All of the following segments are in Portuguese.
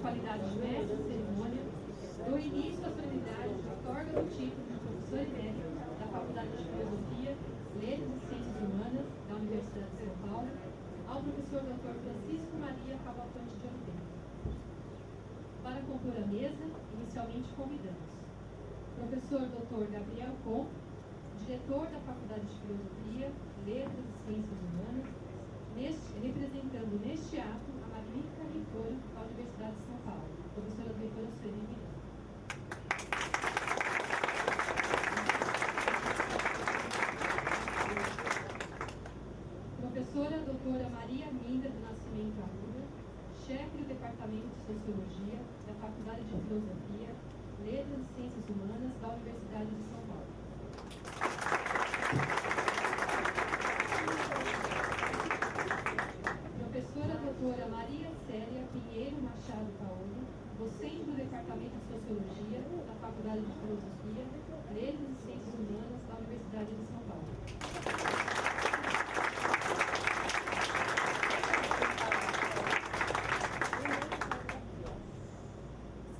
qualidade de mestre de cerimônia, dou início à solenidade de outorga do título de professor emérito da Faculdade de Filosofia, Letras e Ciências Humanas da Universidade de São Paulo, ao professor Dr. Francisco Maria Cavalcante de Oliveira. Para compor a mesa, inicialmente convidamos professor Dr. Gabriel Com, diretor da Faculdade de Filosofia, Letras e Ciências Humanas, representando neste ato a magnífica reitora da Universidade de São Paulo, professora doutora Sueli Miranda. Professora doutora Maria Minda do Nascimento Arruda, chefe do Departamento de Sociologia da Faculdade de Filosofia, Letras e Ciências Humanas da Universidade de São Paulo. Professora doutora Maria Célia Pinheiro Machado Paolo, docente do Departamento de Sociologia da Faculdade de Filosofia, Letras e Ciências Humanas da Universidade de São Paulo.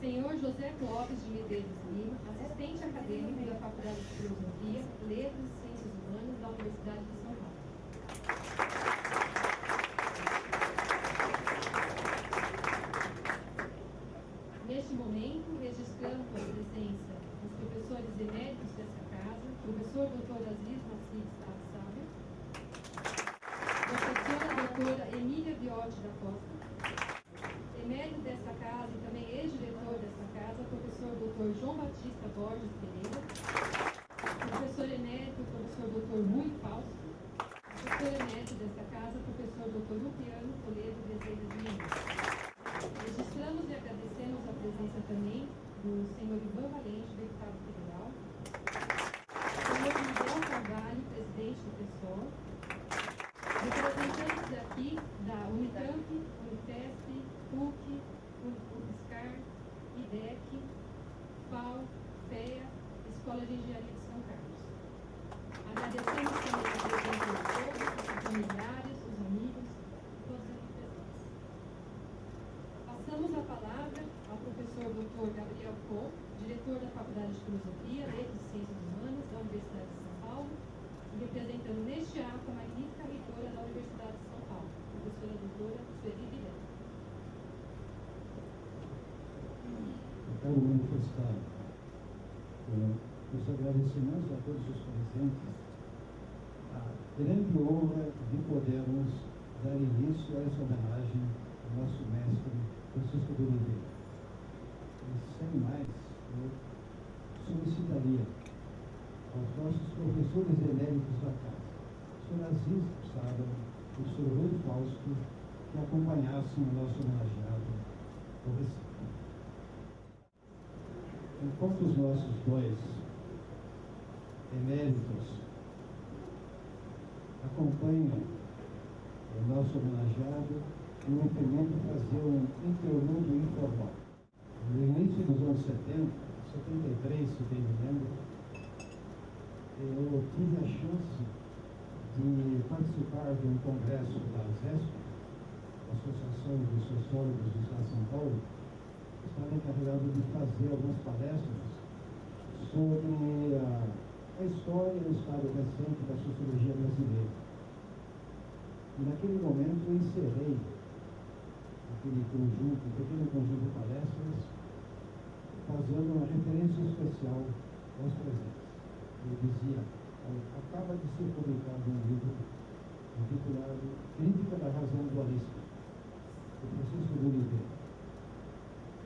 Senhor José Clóvis de Medeiros Lima, assistente acadêmico da Faculdade de Filosofia, Letras e Ciências Humanas da Universidade de São Paulo. Neste momento, registrando a presença dos professores eméritos dessa casa, professor Dr. Aziz Macides Sábio, professora doutora Emília Viotti da Costa, emérito desta casa e também ex-diretor desta casa, professor Dr. João Batista Borges Pereira, professor emérito, professor Dr. Rui Fausto, professor emérito desta casa, professor Dr. Luciano Toledo Bezerra de Mendes. Registramos e agradecemos a presença também do senhor Ivan Valente, deputado federal, senhor Miguel Carvalho, presidente do PSOL, representantes aqui da Unicamp, Unifesp, PUC, UFSCar, IDEC, FAO, FEA, Escola de Engenharia de São Carlos. Agradecemos também a presença de todos, os familiares, os amigos, todos aqui presentes. Passamos a palavra ao professor Dr. Gabriel Com, diretor da Faculdade de Filosofia, Letras e Ciências Humanas da Universidade de São Paulo, e representando neste ato a magnífica reitora da Universidade de São Paulo, professora doutora Sueli Miranda. Eu quero manifestar os agradecimentos a todos os presentes, a grande honra de podermos dar início a essa homenagem ao nosso mestre Francisco de Oliveira. E sem mais, eu solicitaria aos nossos professores eméritos da casa, o Sr. Aziz Sábio e o Sr. Rui Fausto, que acompanhassem o nosso homenageado ao recinto. Enquanto os nossos dois eméritos acompanham o nosso homenageado, eu me permito fazer um interlúdio informal. No início dos anos 70, 73, se bem me lembro, eu tive a chance de participar de um congresso da ASESP, Associação de Sociólogos do Estado de São Paulo. Estava encarregado de fazer algumas palestras sobre a história e o estado recente da sociologia brasileira. E naquele momento eu encerrei aquele conjunto, um pequeno conjunto de palestras, fazendo uma referência especial aos presentes. Eu dizia, acaba de ser publicado um livro intitulado Crítica da Razão Dualista, do Francisco de Oliveira.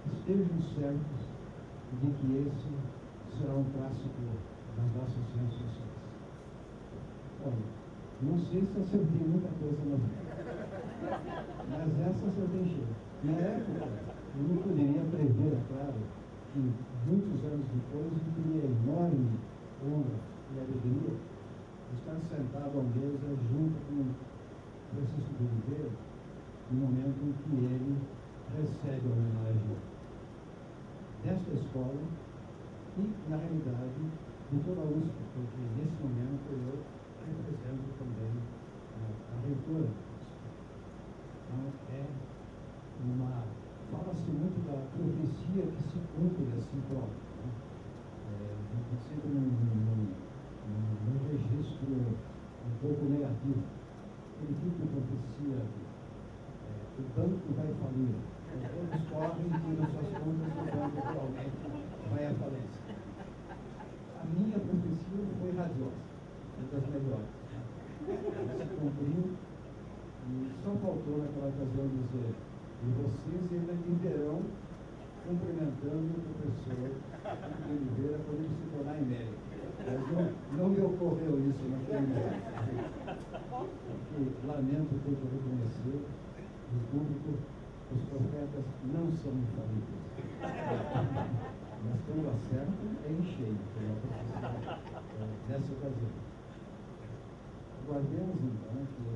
Estejam certos de que esse será um clássico das nossas ciências sociais. Olha, não sei se acertei muita coisa na vida, mas essa acertei cheio. Na época, eu não poderia prever, é claro, que muitos anos depois eu teria enorme honra e alegria de estar sentado à mesa junto com Francisco de Oliveira, no momento em que ele recebe a homenagem desta escola e, na realidade, de toda a USP, porque nesse momento eu represento também a reitora da USP. Então, é uma fala-se muito da profecia que se cumpre a si própria, né? Sempre num registro um pouco negativo. Aquele tipo de profecia, o banco vai falir, todos correm e tiram suas contas, o banco realmente vai à falência. A minha profecia foi radiosa, uma das melhores. Ela se cumpriu e só faltou naquela ocasião dizer: e vocês ainda em verão cumprimentando o professor Oliveira quando ele se tornar emérito. Mas não me ocorreu isso naquele momento. Porque lamento ter que reconhecer no público, os profetas não são infalíveis. Mas quando acertam, é em cheio, como a profecia nessa ocasião. Aguardemos então que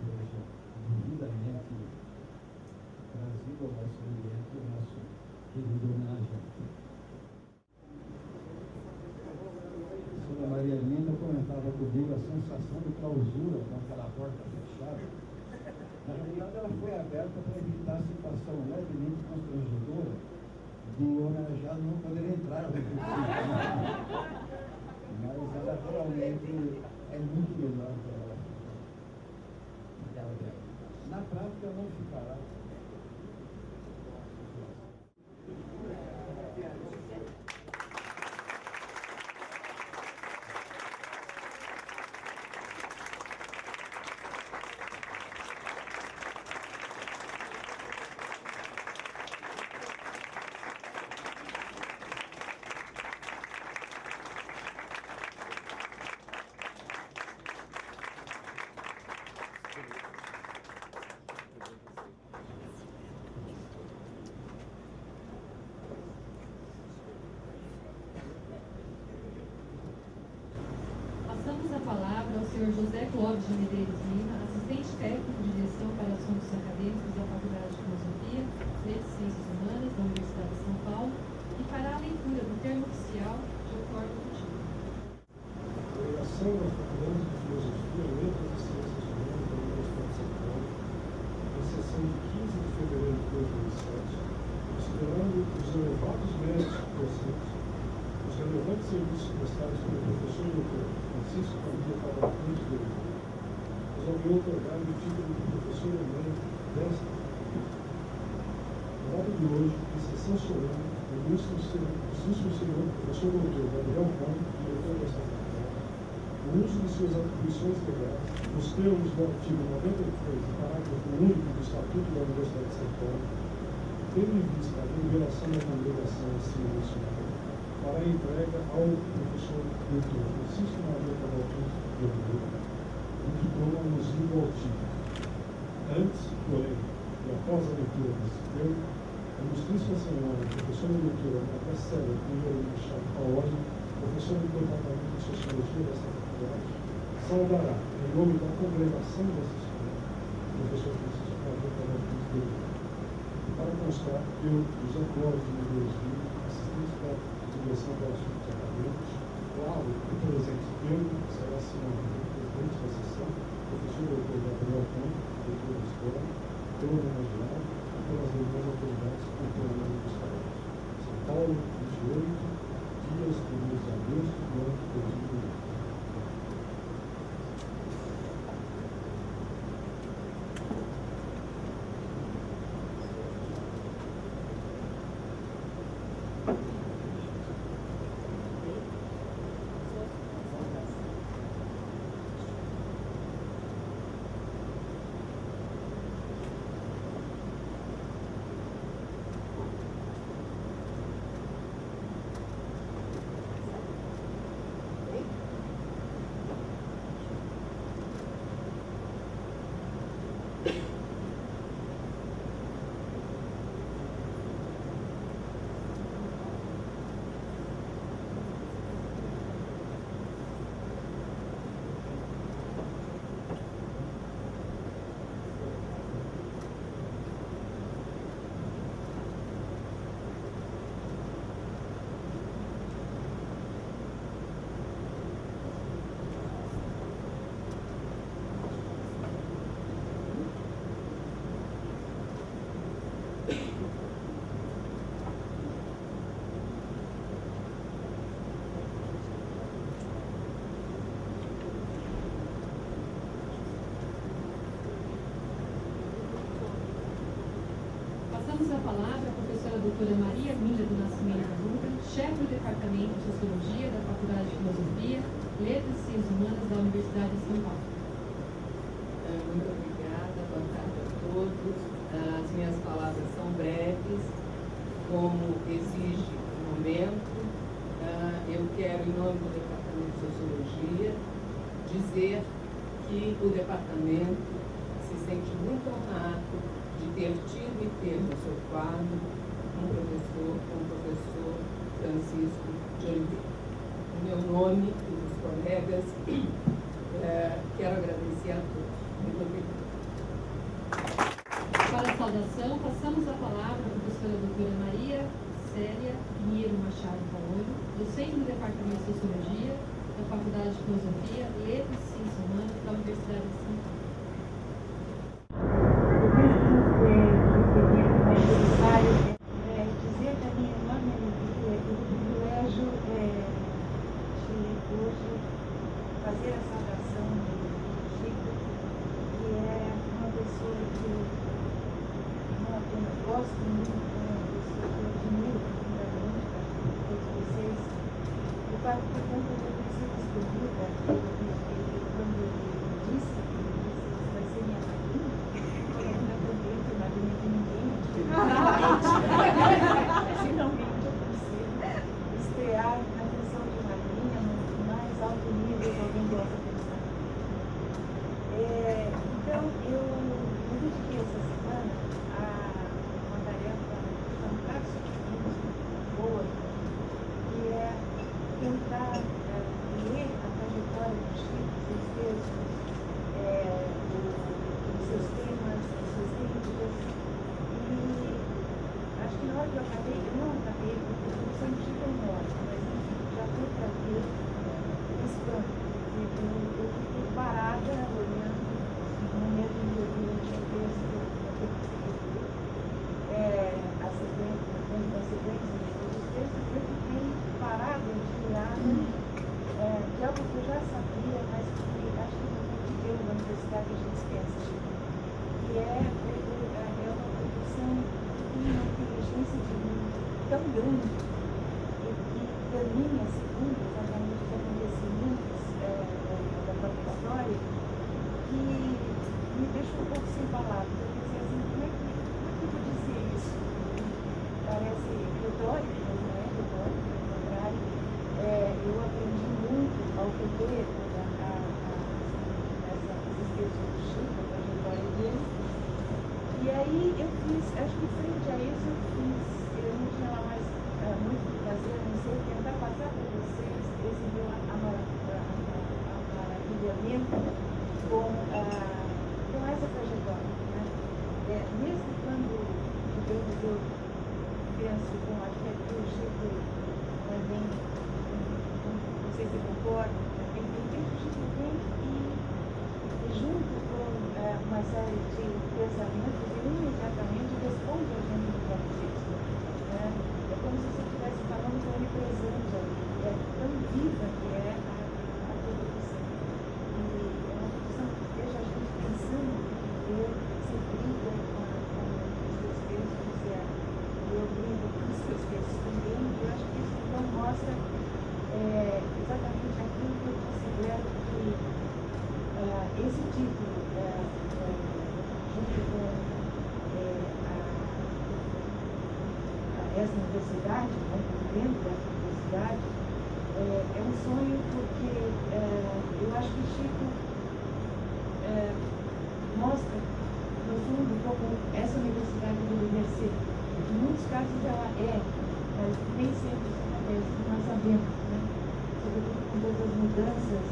seja devidamente trazido ao nosso ambiente o nosso querido homenageado. A senhora Maria Linda comentava comigo a sensação de clausura com aquela porta fechada. Na realidade, ela foi aberta para evitar a situação levemente constrangedora de o homenageado não poder entrar no recinto. Mas ela realmente é muito melhor que ela aberta. Na prática, não ficará. Passamos a palavra ao senhor José Clóvis de Medeiros Lima, assistente técnico de direção para assuntos acadêmicos da Faculdade de Filosofia, Letras e Ciências Humanas da Universidade de São Paulo, e fará a leitura do termo oficial de acordo com o título. Delegação da Faculdade de Filosofia, Letras e Ciências Humanas da Universidade de São Paulo, em sessão de 15 de fevereiro de 2007, considerando os elevados méritos docentes, os relevantes serviços prestados pelo professor Dr. Francisco Família Cavalcante de Oliveira, resolveu otorgar o título de professor emérito desta faculdade. Na data de hoje, em sessão solene, o ilustro senhor professor Dr. Gabriel Ramos, diretor desta faculdade, no uso de suas atribuições legais, nos termos do artigo 93, parágrafo único do Estatuto da Universidade de São Paulo, tendo em vista a deliberação da Congregação assim mencionada, para a entrega ao professor Dr. Francisco Maria Cavalcante de Oliveira, o diploma nos liga ao título. Antes, porém, e após a leitura desse termo, a Ilustríssima Senhora, professora doutora Marcela Pinheiro Machado Paoli, professora do Departamento de Sociologia desta faculdade, saudará, em nome da congregação dessa escola, o professor Francisco Maria Cavalcante de Oliveira. Para constar, eu, José Clóvis de Medeiros Lima, assistente da Direção para Assuntos Acadêmicos, claro, o presente termo será assinado pelo presidente da sessão, professor Dr. Gabriel Campos, diretor da escola, pelo homenageado e pelas demais autoridades controladoras dos países. São Paulo, 28 dias do mês de agosto do ano de 2020. doutora Maria Arminda do Nascimento Dutra, chefe do Departamento de Sociologia da Faculdade de Filosofia, Letras e Ciências Humanas da Universidade de São Paulo. Muito obrigada, boa tarde a todos. As minhas palavras são breves, como exige o momento. Eu quero, em nome do Departamento de Sociologia, dizer que o departamento se sente muito honrado de ter tido e ter no seu quadro um professor Francisco de Oliveira. Em meu nome e dos colegas, quero agradecer a todos. Muito obrigada. Para a saudação, passamos a palavra à professora doutora Maria Célia Pinheiro Machado Paolho, docente do Departamento de Sociologia da Faculdade de Filosofia, Letras e Ciências Humanas da Universidade de São Paulo. Dizer da minha enorme alegria e do privilégio de hoje fazer a saudação do Chico, que é uma pessoa que não apenas gosto muito, é uma pessoa que eu admiro profundamente, todos vocês. O fato, portanto, de eu ter sido escolhida, quando ele disse que vai ser minha madrinha, eu ainda contente, madrinha de ninguém. Finalmente eu consigo estrear na função de madrinha no mais alto nível que alguém possa pensar. Então, eu me dediquei essa semana a uma tarefa fantástica, muito boa, que é tentar ler a trajetória do Chico, seus textos, os seus temas, as suas críticas. E acho que na hora que eu acabei, eu não acabei, porque a produção do Chico é enorme, mas enfim, já foi para ver esse campo. Eu fiquei parada olhando no momento em que eu vi o texto, a sequência, a sequência de todos os textos, eu fiquei parada, admirada de algo que eu já sabia, mas que acho que não viveu na universidade a gente pensa, que é uma produção de uma inteligência de mim tão grande e que caminha segundo exatamente os acontecimentos da própria história, que me deixa um pouco sem palavras. Eu pensei assim, como é que eu vou dizer isso? Parece retórico, mas não é retórico, pelo contrário. Eu aprendi muito ao reler esses textos do Chico, a trajetória dele. E aí eu fiz, acho que frente a isso eu não tinha lá mais muito o que fazer, a não ser tentar passar para vocês esse meu maravilhamento com essa trajetória. Né? Mesmo quando, digamos, eu penso, bom, acho que aqui o Chico também, não sei se concorda, tem que o Chico vem e junto com uma série de pensamentos, ele imediatamente responde a gente no próprio texto. É como se você estivesse falando com ele presente ali. É tão viva que é a produção. E é uma produção que deixa a gente pensando e se briga com os seus textos, eu brigo com os seus textos também. E eu acho que isso então mostra exatamente aquilo que eu considero que esse título, junto com essa universidade, dentro dessa universidade, é um sonho porque eu acho que Chico mostra, no fundo, como essa universidade deveria ser. Em muitos casos ela mas nem sempre isso acontece, nós sabemos, né? Sobretudo com todas as mudanças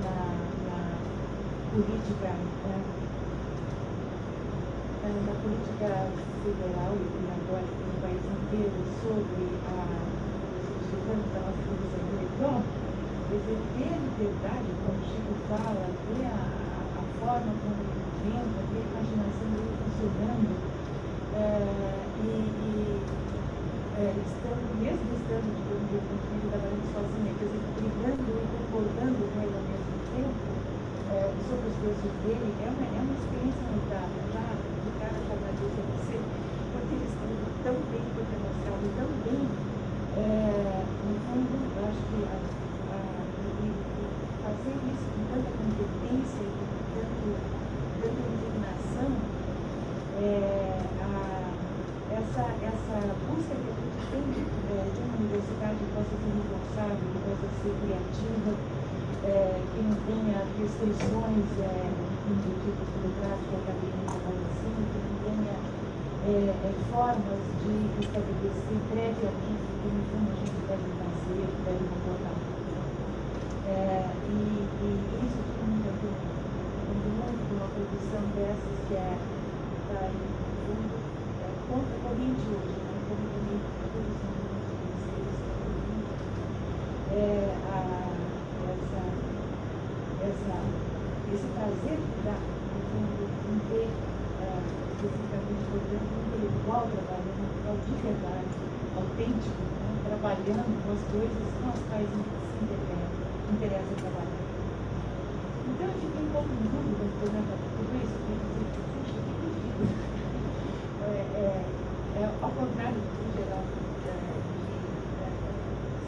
na política, na política federal e obrigatória no país inteiro sobre os estudantes da nossa produção intelectual. Quer dizer, ter liberdade, como o Chico fala, ter a forma como ele inventa, ter a imaginação dele funcionando, mesmo estando, digamos, ele trabalhando sozinho, quer dizer, brigando e concordando com ele ao mesmo tempo, sobre os textos dele, é uma experiência notável. Já de cara já agradeço a você por eles estão tão bem demonstrado, tão bem, no fundo, eu acho que fazer isso com tanta competência e com tanta indignação, essa busca que a gente tem de uma universidade que possa ser responsável, que possa ser criativa, que não tenha restrições de tipo burocrático, acadêmico, assim, que não tenha formas de estabelecer previamente o que no fundo a gente deve fazer, deve comportar. E isso fica muito com uma produção dessas que está no fundo contra a corrente hoje, né? Como também a produção de esse prazer que dá, no fundo, em ter especificamente, por exemplo, um intelectual trabalhando de verdade, autêntico, né? Trabalhando com as coisas com as quais se interessa trabalhar. Então eu fiquei um pouco em dúvida, por exemplo, tudo isso, que eu dizer, puxa, que difícil. Ao contrário do geral de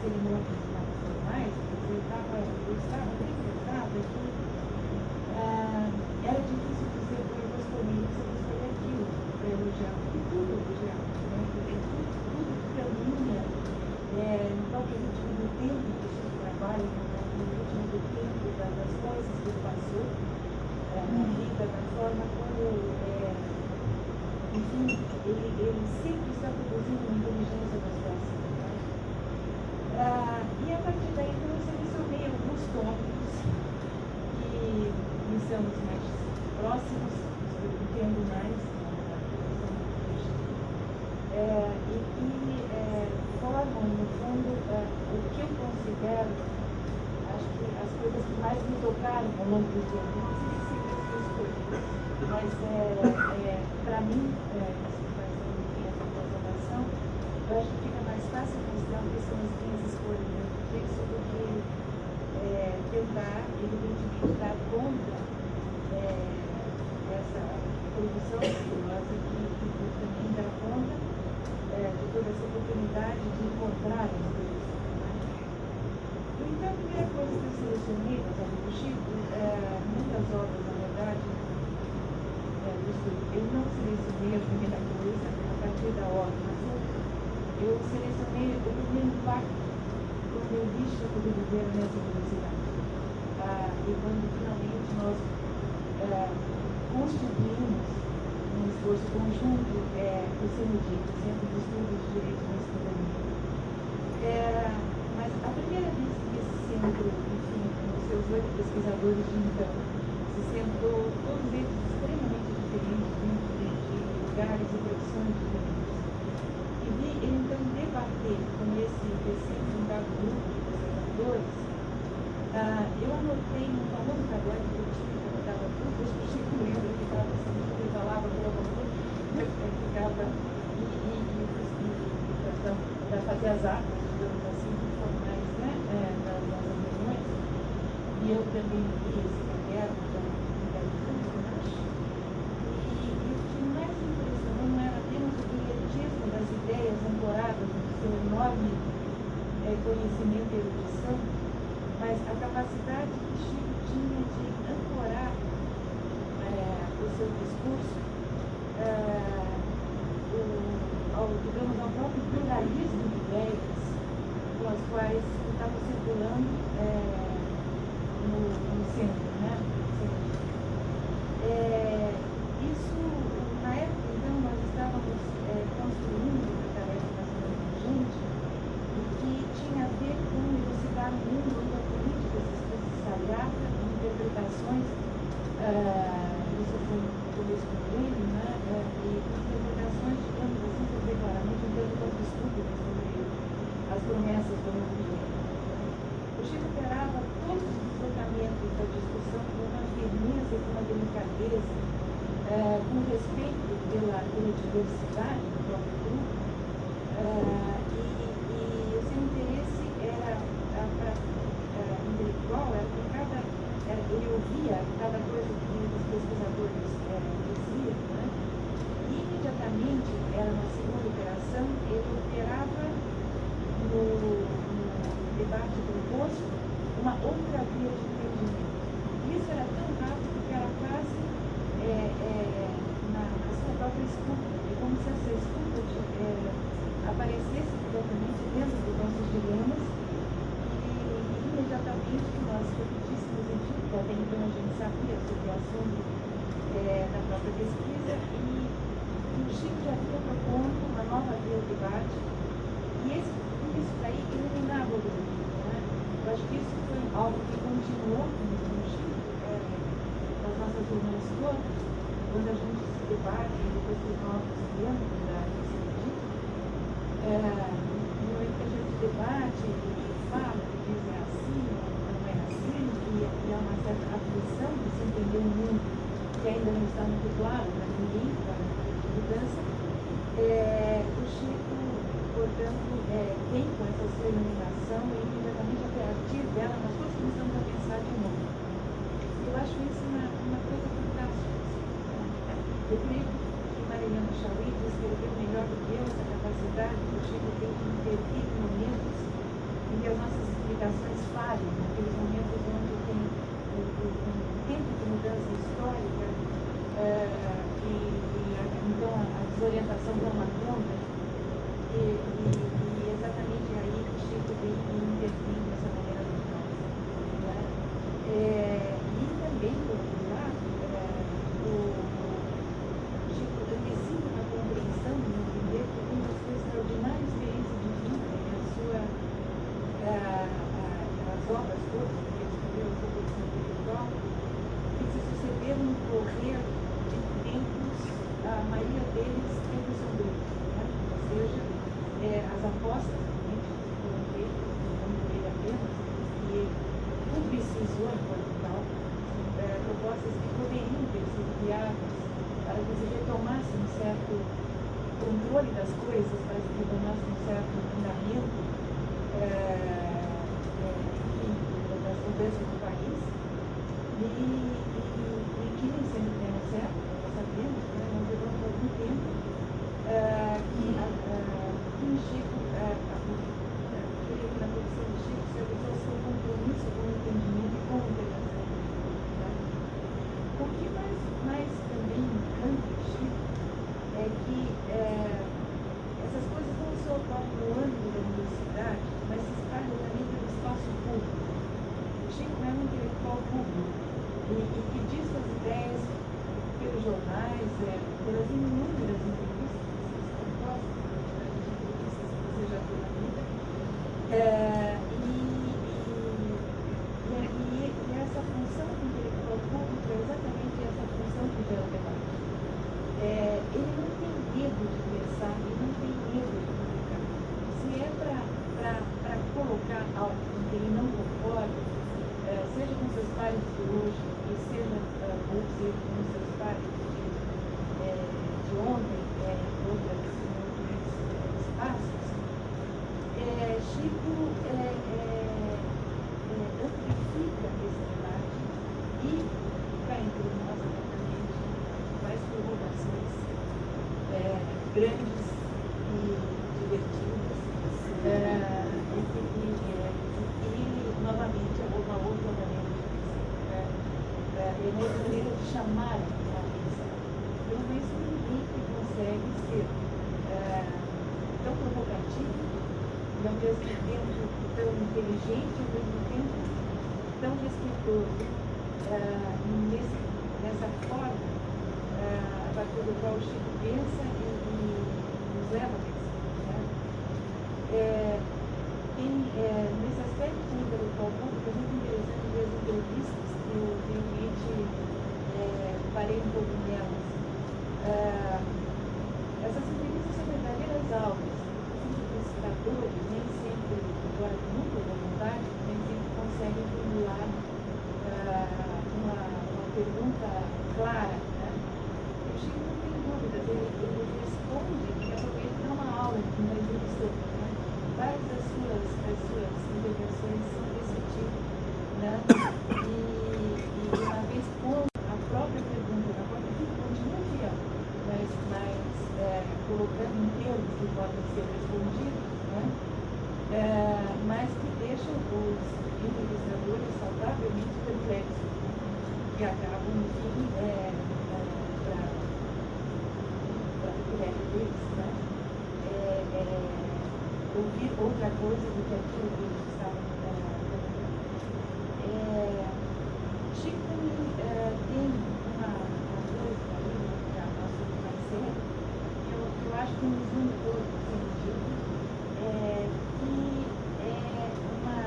cerimônias internacionais, eu estava bem interessada que era difícil dizer que eu gostaria isso, eu gostaria aquilo, para elogiar, porque tudo é elogiado, né? Porque tudo caminha no próprio ritmo do tempo que a gente trabalha, no ritmo do tempo, das coisas que ele passou na vida, da forma como, enfim, ele sempre está produzindo uma inteligência das peças. E a partir daí, então, eu selecionei alguns tópicos que me são os mais próximos, que eu entendo mais na produção e que formam, no fundo, o que eu considero, acho que as coisas que mais me tocaram ao longo do tempo. Não sei se seria a sua escolha, mas para mim, essa observação, eu acho que fica mais fácil mostrar quais são as minhas escolhas dentro disso do que tentar, evidentemente, dar conta dessa produção curiosa que também dá conta de toda essa oportunidade de encontrar as coisas. Então, a primeira coisa que eu selecionei, mas do Chico, muitas obras, na verdade, eu não selecionei a primeira coisa a partir da obra, mas eu selecionei o primeiro impacto quando eu vi Chico de Oliveira nessa universidade. E quando finalmente nós constituímos um esforço conjunto do CND, do Centro de Estudos de Direito da Cidadania. Mas a primeira vez que esse centro, enfim, os seus 8 pesquisadores de então, se sentou, todos eles extremamente diferentes, de lugares e profissões diferentes, e vi ele então debater com esse recém-fundado grupo de pesquisadores. Eu anotei um famoso caderno que eu tive, que anotava tudo, acho que o Chico lembra, que ficava assim, ele falava pela boca, ficava para fazer as atas, digamos assim, formais, né, das nossas reuniões. E eu também li esse caderno, eu acho. E o que mais me impressionou não era apenas o brilhantismo das ideias ancoradas no seu enorme conhecimento e erudição, mas a capacidade que Chico tinha de ancorar o seu discurso digamos, ao próprio pluralismo de ideias com as quais estavam circulando no centro, né? Isso, na época, então, nós estávamos construindo uma tarefa bastante urgente e que tinha a ver com elucidar um mundo onde a política se sagrada, interpretações, isso foi no começo do milênio, né? E interpretações, digamos assim, para dizer claramente, um termo tão estúpido sobre as promessas do novo milênio. O Chico operava todos os deslocamentos da discussão com uma firmeza e com uma delicadeza, com respeito pela diversidade do próprio grupo, e o seu interesse era intelectual, era por ele ouvia cada coisa que os pesquisadores diziam, né? E imediatamente era uma debate proposto uma outra via de entendimento. Isso era tão rápido que era quase na sua própria escuta, e como se essa escuta aparecesse diretamente dentro dos nossos dilemas e imediatamente nós repetíssemos em tudo, que até então a gente sabia sobre o assunto da própria pesquisa, e o Chico já vinha propondo uma nova via de debate, e isso daí eliminava o grupo. Eu acho que isso foi algo que continuou com o Chico, nas nossas reuniões todas, quando a gente se debate, depois dos novos membros da CID, no momento que a gente debate e fala, que diz é assim, não é assim, e há uma certa aflição de se entender um mundo que ainda não está muito claro para ninguém, para a mudança, o Chico, portanto, vem com essa sua iluminação e imediatamente a partir dela nós todos começamos a pensar de novo. Eu acho isso uma coisa fantástica. Eu creio que Mariana Chauí descreveu melhor do que eu essa capacidade que o Chico tem de intervir em momentos em que as nossas explicações falham, naqueles momentos onde tem um tempo de mudança histórica então a desorientação toma conta e exatamente aí que o Chico vem intervindo dessa maneira luminosa. E também, por outro lado, o Chico antecipa uma compreensão de entender que tem uma sua extraordinária experiência de vida e as obras todas que ele escreveu sobre o São Pedro, que se sucederam no correr de tempos, a maioria deles tempos sombrios, ou seja, as apostas realmente que foram feitas, não por ele apenas, que ele publicizou em Portugal, propostas que poderiam ter sido criadas para que se retomasse um certo controle das coisas, para que se retomasse um certo fundamento das mudanças do país, e que nem sempre deram certo, nós sabemos, nós levamos algum tempo que o Chico, creio que na produção do Chico se avisou seu compromisso com o entendimento e com a integração. O que mais também encanta o Chico é que essas coisas não só ocorrem no âmbito da universidade, mas se espalham também pelo espaço público. O Chico é um intelectual público e que diz suas ideias pelos jornais, pelas inúmeras entrevistas que vocês postam, entrevistas que você já teve na vida, e essa função do intelectual público é exatamente essa função que gera o debate. Ele não tem medo de pensar, ele não tem medo de publicar. Se é para colocar algo com que ele não concorda, seja com seus pares de hoje, ou seja com seus pares de ontem, em outros espaços, Chico amplifica esse debate e, cá entre nós, exatamente, faz provocações grandes e divertidas, e novamente uma outra maneira de pensar, uma outra maneira de chamar a atenção. Eu não conheço ninguém que consegue ser tão provocativo e ao mesmo tempo tão inteligente, ao mesmo tempo tão respeitoso nessa forma a partir do qual o Chico pensa e nos leva a pensar. Nesse aspecto do intelectual público é muito interessante ver as entrevistas que eu realmente parei um pouco nelas. Essas entrevistas são verdadeiras aulas. Os citadores nem sempre, embora com muita boa vontade, nem sempre conseguem formular uma pergunta clara. O Chico não tem dúvidas, ele responde e aproveita para dar uma aula, uma entrevista. Várias das deixam os entrevistadores saudavelmente perplexos, que acabam, enfim, para o privilégio deles, né? Ouvir outra coisa do que aquilo que eles estavam comentando. Chico tem uma coisa aí, para um assunto mais sério, que eu acho que nos une todos, sentido, que é uma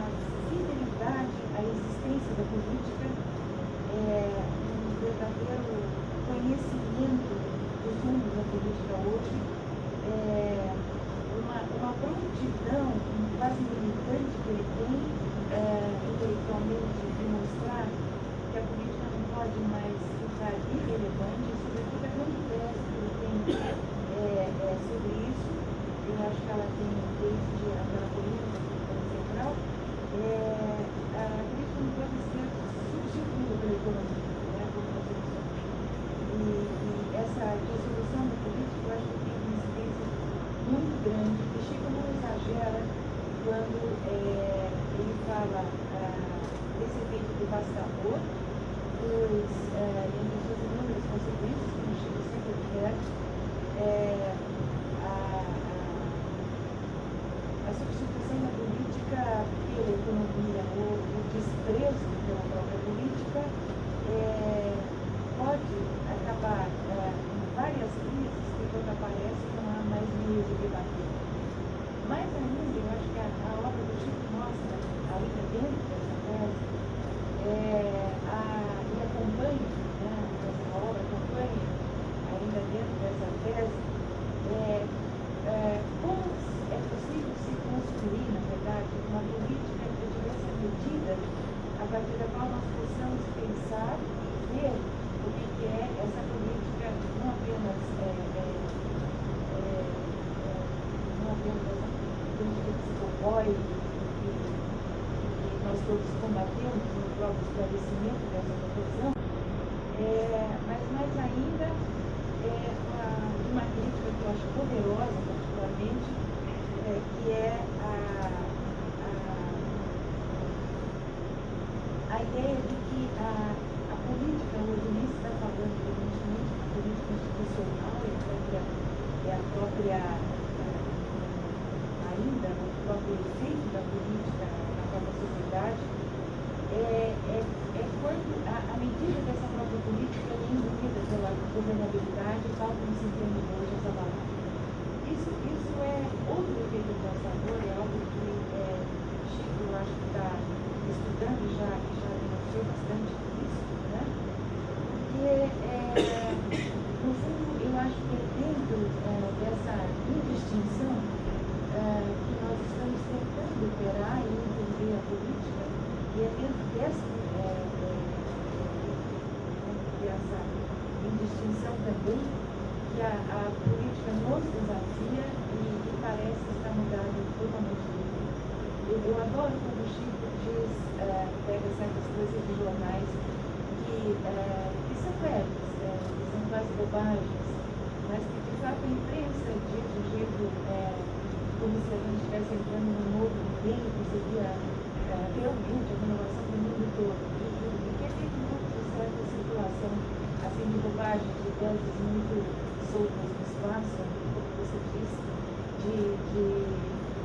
fidelidade à existência da política, um verdadeiro conhecimento dos rumos da política hoje, uma prontidão quase militante que ele tem intelectualmente de mostrar que a política não pode mais ficar irrelevante, sobretudo a grande tese que ele tem sobre isso. Eu acho que ela tem desde aquela política central, a política não pode ser substituída pela economia, né, como nós dissemos. E essa dissolução da política, eu acho que tem uma incidência muito grande, que Chico não exagera quando ele fala desse efeito devastador, entre suas inúmeras consequências, como Chico sempre repete, a substituição da política pela economia, ou o desprezo pela própria política, pode acabar em várias crises que, quando aparecem, não há mais meios de debater. Mais ainda, eu acho que a obra do Chico mostra, ainda dentro dessa tese, e acompanha, né, essa obra acompanha, ainda dentro dessa tese, como é possível se construir, na verdade, uma política que tivesse a medida a partir da qual nós possamos pensar e ver o que é essa política, não apenas psicopóide que nós todos combatemos no próprio esclarecimento dessa conclusão, mas mais ainda uma crítica que eu acho poderosa, particularmente, que é a ideia de que a política hoje nem se está falando evidentemente de política institucional, é a própria ainda o próprio efeito da política na própria sociedade, quando a medida dessa própria política é induzida pela governabilidade, tal como se entende hoje essa palavra. Isso é outro efeito devastador, é algo que Chico, eu acho que está estudando e já denunciou bastante isso, né? Porque, no fundo, eu acho que dentro dessa indistinção que nós estamos tentando operar e entender a política, e é dentro dessa indistinção também que a política nos desafia e parece estar mudada totalmente de vida. Eu adoro quando o Chico diz, pega certas coisas de jornais que são leves, que são quase bobagens, mas que de fato a imprensa diz de jeito como se a gente estivesse entrando num novo milênio, que seria realmente a renovação do mundo todo. E que é feito muito de certa circulação assim, de bobagens, de teses muito soltas no espaço, como você disse, de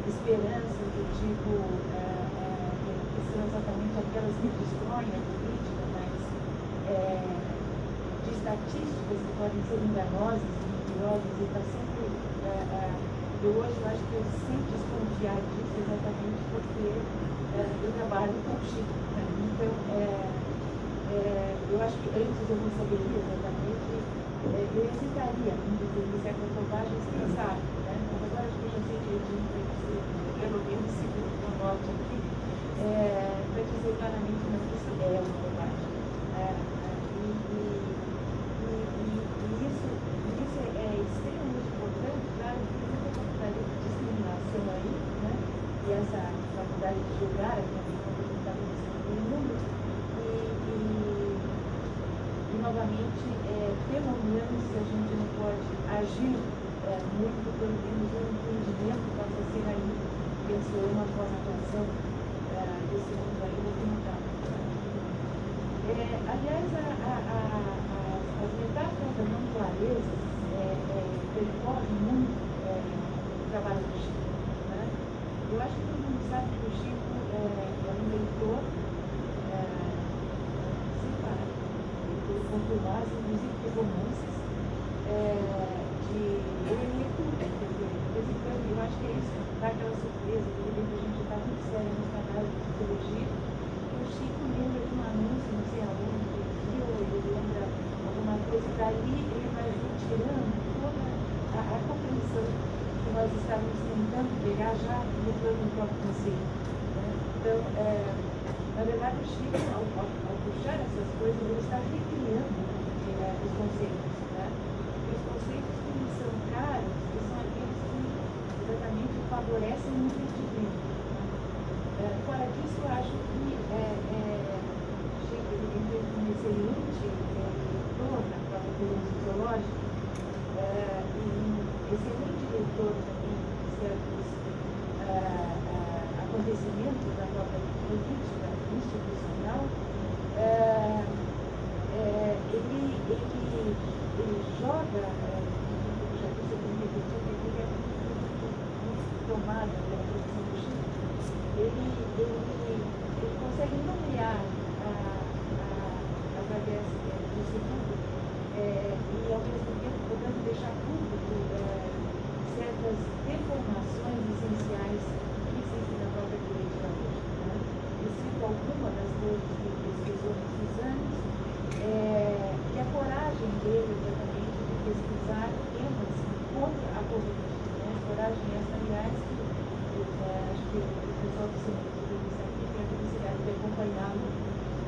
esperanças do tipo que são exatamente aquelas que destroem a política, mas de estatísticas que podem ser enganosas e mentirosas, e está sempre. Eu hoje acho que eu sempre desconfiar disso exatamente porque eu trabalho com o Chico. Né? Então, eu acho que antes eu não saberia exatamente, eu hesitaria em dizer certas bobagens, quem sabe, né? Mas agora acho que eu já sei direitinho para dizer, pelo menos segundo o note aqui, para dizer claramente não que isso é uma bobagem. Isso é extremamente importante, claro, que tem uma faculdade de discriminação aí, né? E essa faculdade de julgar a condição que está acontecendo no mundo, e novamente, pelo menos, se a gente não pode agir muito, pelo menos o entendimento possa ser aí, penso eu, uma forma de ação trabalho do Chico. Né? Eu acho que todo mundo sabe que o Chico é um leitor simpático, leitor contumados, inclusive de romances, ele lê tudo, quer dizer, de vez em quando, eu acho que é isso, dá aquela surpresa, de repente a gente está muito sério no trabalho de psicologia, e o Chico lembra de um anúncio, não sei aonde, ele lembra alguma coisa, dali ele vai retirando toda a compreensão que nós estávamos tentando pegar já no plano do próprio conceito. Né? Então, na verdade, o Chico, ao puxar essas coisas, ele está recriando os conceitos. Né? E os conceitos que nos são caros, que são aqueles que exatamente favorecem o entendimento. Né? Fora disso, eu acho que Chico, ele tem um excelente leitor na própria teoria sociológica, e um excelente leitor também de certos acontecimentos da própria política institucional. Ele joga, já disse aqui, repetir, que ele é muito tomada pela produção do Chico. Ele consegue nomear através disso tudo, e ao mesmo tempo podendo deixar público certas deformações essenciais que existem na própria política hoje. Né? Eu cito alguma das coisas que ele pesquisou nesses anos, e a coragem dele exatamente de pesquisar temas contra a política. Né? Coragem essa, aliás, que acho que o pessoal do Centro de aqui tem a felicidade de acompanhá-lo,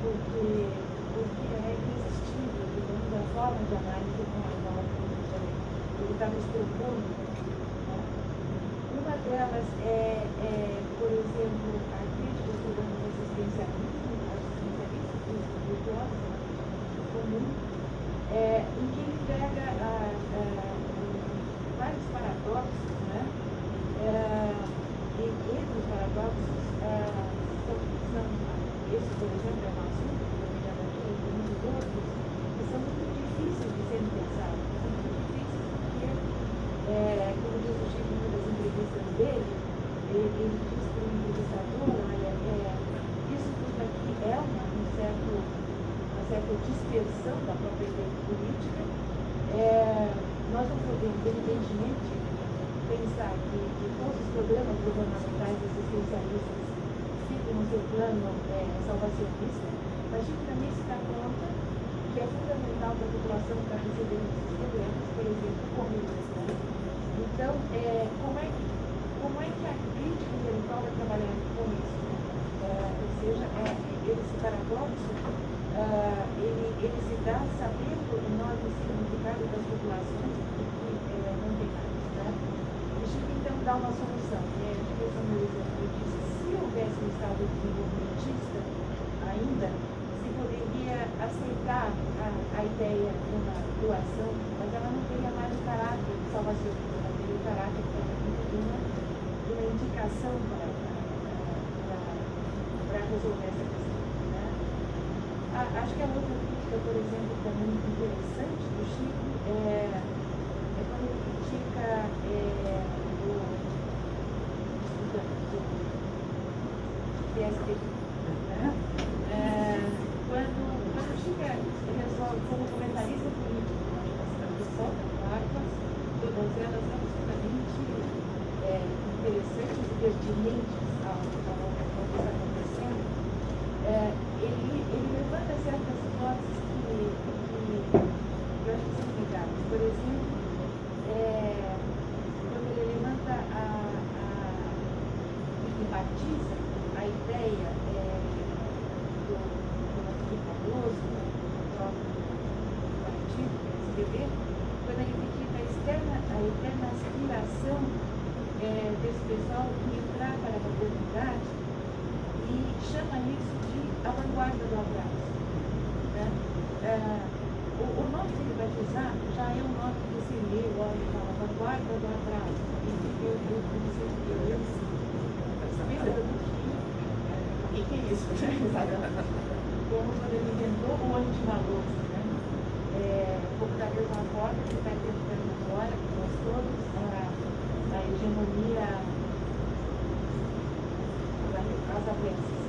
porque é irresistível, digamos, a forma de análise com a qual ele está nos propondo. Né? Uma delas por exemplo, a crítica sobre o existencialismo espirituoso comum, em que ele pega vários paradoxos, né? E entre os paradoxos são esse, por exemplo, é um assunto e muitos outros que são muito difíceis de serem pensados, são muito difíceis porque, como diz o Chico em uma das entrevistas dele, ele diz para o entrevistador, olha, isso tudo aqui é uma certa dispersão da própria ideia política. Nós não podemos, evidentemente, pensar que todos os problemas governamentais existencialistas ficam no seu plano salvacionista, mas Chico também se dá conta que é fundamental para a população para receber esses problemas, por exemplo, comida. Né? Então, como é que a crítica intelectual vai trabalhar com isso? Ou seja, esse paradoxo, ele se dá sabendo o enorme significado das populações que não tem mais. Né? E Chico, então, dá uma solução. Acho que esse é o meu exemplo. Ele disse, se houvesse um estado desenvolvimentista ainda, se poderia aceitar a ideia de uma doação, mas ela não teria mais o caráter salvacionista, ela teria o caráter de uma indicação para resolver essa questão. Né? Acho que a outra crítica, por exemplo, também interessante do Chico é quando ele critica o PSDB. Né? Quando o Chico resolve, como comentarista político, a pessoa Vargas, todas elas absolutamente interessantes e pertinentes ao que está acontecendo, ele levanta certas hipóteses que eu acho que são legais. Por exemplo, quando ele levanta enfatiza a ideia do Antônio Cardoso, do próprio partido, do PSDB, quando ele critica a eterna aspiração desse pessoal de entrar para a modernidade e chama isso de a vanguarda do atraso. Né? O nome que ele vai usar já é um nome que você lê, olha, fala vanguarda do atraso. O que é isso? Como quando ele inventou o olho de maluco, né? Como da mesma forma que está tentando agora, que nós todos, a hegemonia às avessas.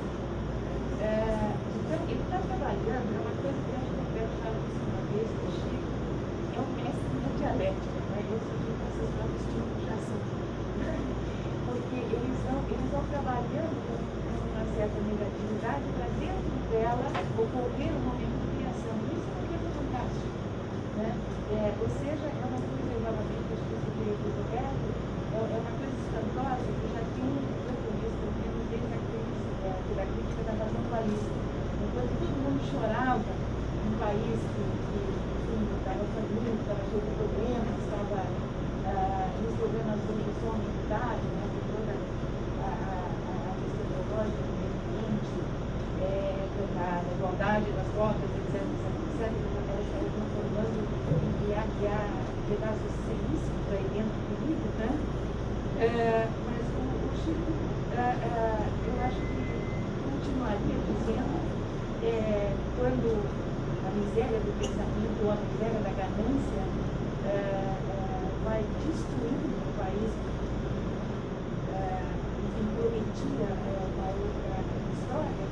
Então, ele está trabalhando, é uma coisa que eu acho que o Roberto já disse uma vez, que o Chico é um mestre da dialética, né? Eu sei que essas novas tipos já são. Porque eles vão trabalhando com uma certa negatividade para dentro dela ocorrer um momento de criação. Isso é uma coisa fantástica. Né? Ou seja, é uma coisa, novamente, acho que isso que eu do Roberto, é uma coisa espantosa que já tem um protagonista, pelo menos desde a crítica da razão dualista. Enquanto todo mundo chorava, um país que estava falindo, estava cheio de problemas, estava resolvendo as coisas só militar, né, com toda a questão ecológica do meio ambiente, da igualdade das cotas, etc. Ela estava transformando e há pedaços seríssimos aí dentro do livro, né? Mas o Chico, eu acho que continuaria dizendo, quando a miséria do pensamento ou a miséria da ganância vai destruindo o país, enfim, prometia uma outra história,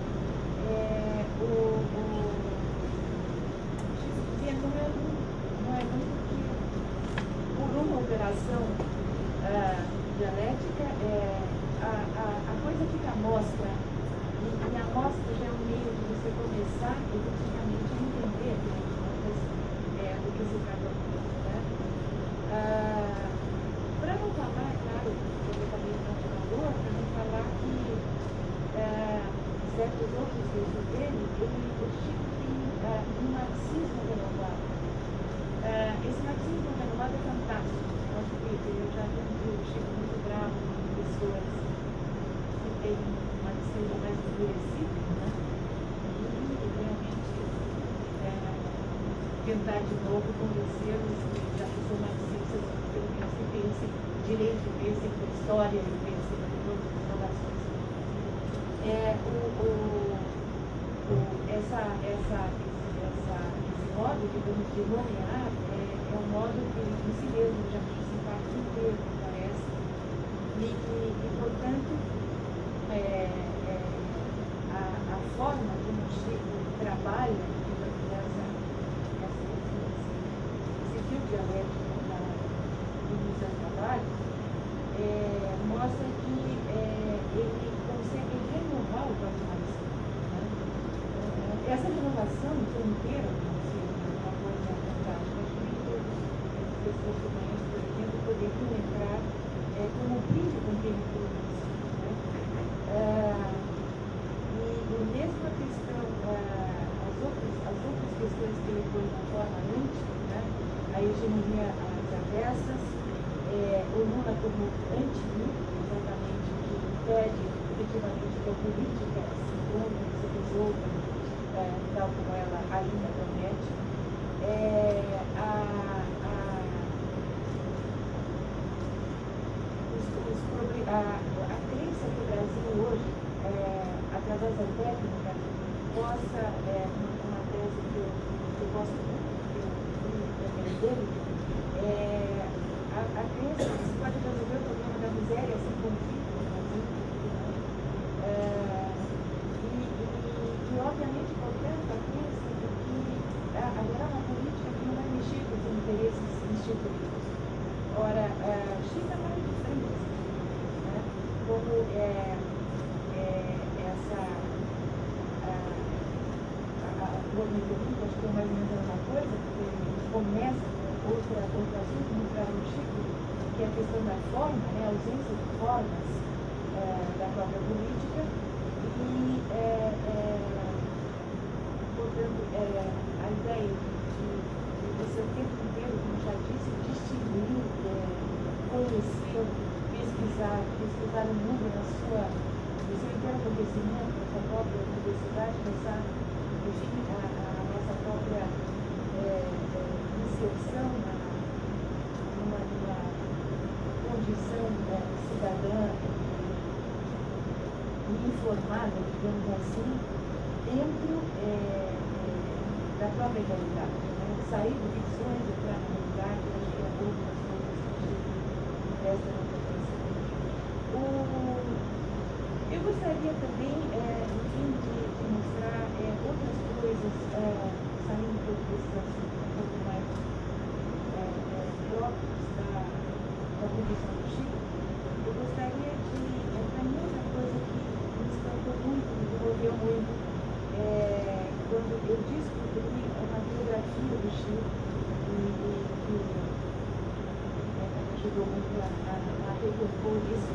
o Chico dizia, não é muito que por uma operação dialética a coisa fica à mostra, e a mostra já é um meio de você começar efetivamente a entender do que se trata do mundo, né? Para não falar, é claro, você também não falou, para não falar que certos outros livros dele, o Chico tem um marxismo renovado. Esse marxismo renovado é fantástico. Eu acho que eu já vi o Chico muito bravo com pessoas que têm uma decisão mais endurecida, né? E realmente tentar de novo convencê-los que já que são marxistas, pelo menos que pensem direito, pensem com história e pensem com todas as relações. Esse modo, digamos, de nomear é um modo que em si mesmo já se impacta inteiro, me parece, e portanto, a forma como o Chico trabalha esse fio dialético nos seus trabalhos mostra que ele consegue renovar o próprio marxismo. Né? Essa renovação inteira uma coisa fantástica. Acho que todas as pessoas que conhecem, por exemplo, poderiam entrar como um brilho com quem ele produz. E mesmo a questão, as outras questões que ele pôs na forma antes, né? A hegemonia às avessas, o Lula como anti-mito, exatamente, que impede efetivamente que a política se encontre, se resolva, tal como ela ainda promete. A crença que o Brasil hoje, através da técnica, possa, uma tese que eu gosto muito, que eu li dele, a crença que se pode resolver o problema da miséria sem conflito no Brasil. E obviamente, portanto, a crença de que haverá uma política que não vai mexer com os interesses instituídos. Ora, Chico é mais de frente, né? Como o Nicolino, acho que é mais ou menos a mesma coisa, porque ele começa outro assunto muito claro no Chico, que é a questão da forma, né? A ausência de formas da própria política e, portanto, a ideia de ser o tempo inteiro, como já disse, distinguir, conhecer, pesquisar o mundo no seu inteiro acontecimento, na sua própria universidade, pensar, enfim, a nossa própria inserção numa condição cidadã e informada, digamos assim, dentro da própria realidade. Né? Sair de ficções, entrar na realidade, acho que é outras coisas que presta na população. Eu gostaria também, enfim, de mostrar outras coisas, saindo um pouco desses assuntos um pouco mais próprios da produção do Chico. Eu gostaria de, para mim, uma coisa que me espantou muito, me comoveu muito, quando eu descobri uma biografia do Chico, que ajudou muito a recompor isso,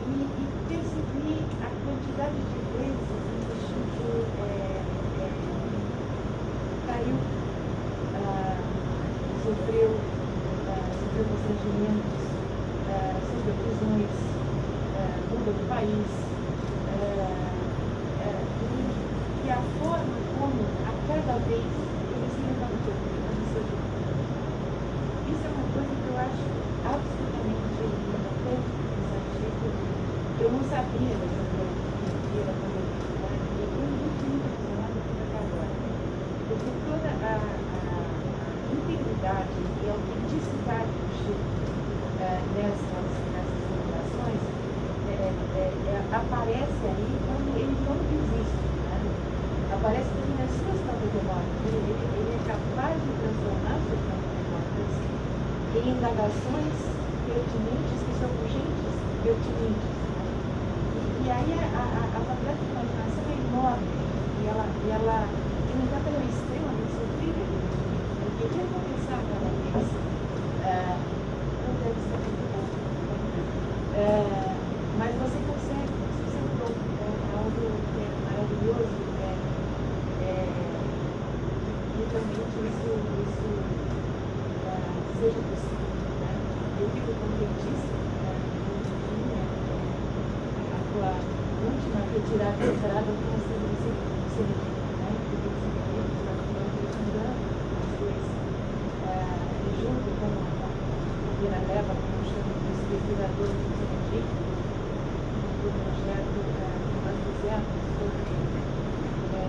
e percebi a quantidade de vezes em que o Chico caiu, sofreu constrangimentos, sofreu prisões, mudou do país, e a forma como a cada vez ele se levantou, isso é uma coisa que eu acho absolutamente importante pensar no Chico. Eu não sabia dessa biografia quando eu fui muito impressionada por até agora, porque toda a integridade e a autenticidade do Chico nessas revelações aparece aí quando ele não desiste, né? Aparece também nas suas próprias memórias. Ele é capaz de transformar suas próprias memórias em indagações pertinentes, que são urgentes, pertinentes. E aí a faculdade de imaginação é enorme, e ela no entanto, ela é extremamente sofrida, porque o que começar cada vez não deve ser muito bom. Mas você consegue, você mudou, algo que é maravilhoso, e realmente isso seja possível. Né? Eu fico contentíssima, a tua última retirada de entrada com o CND, né? Porque o CND está mudando as coisas, e junto com a primeira leva, como chama os pesquisadores do CND, do projeto que nós fizemos sobre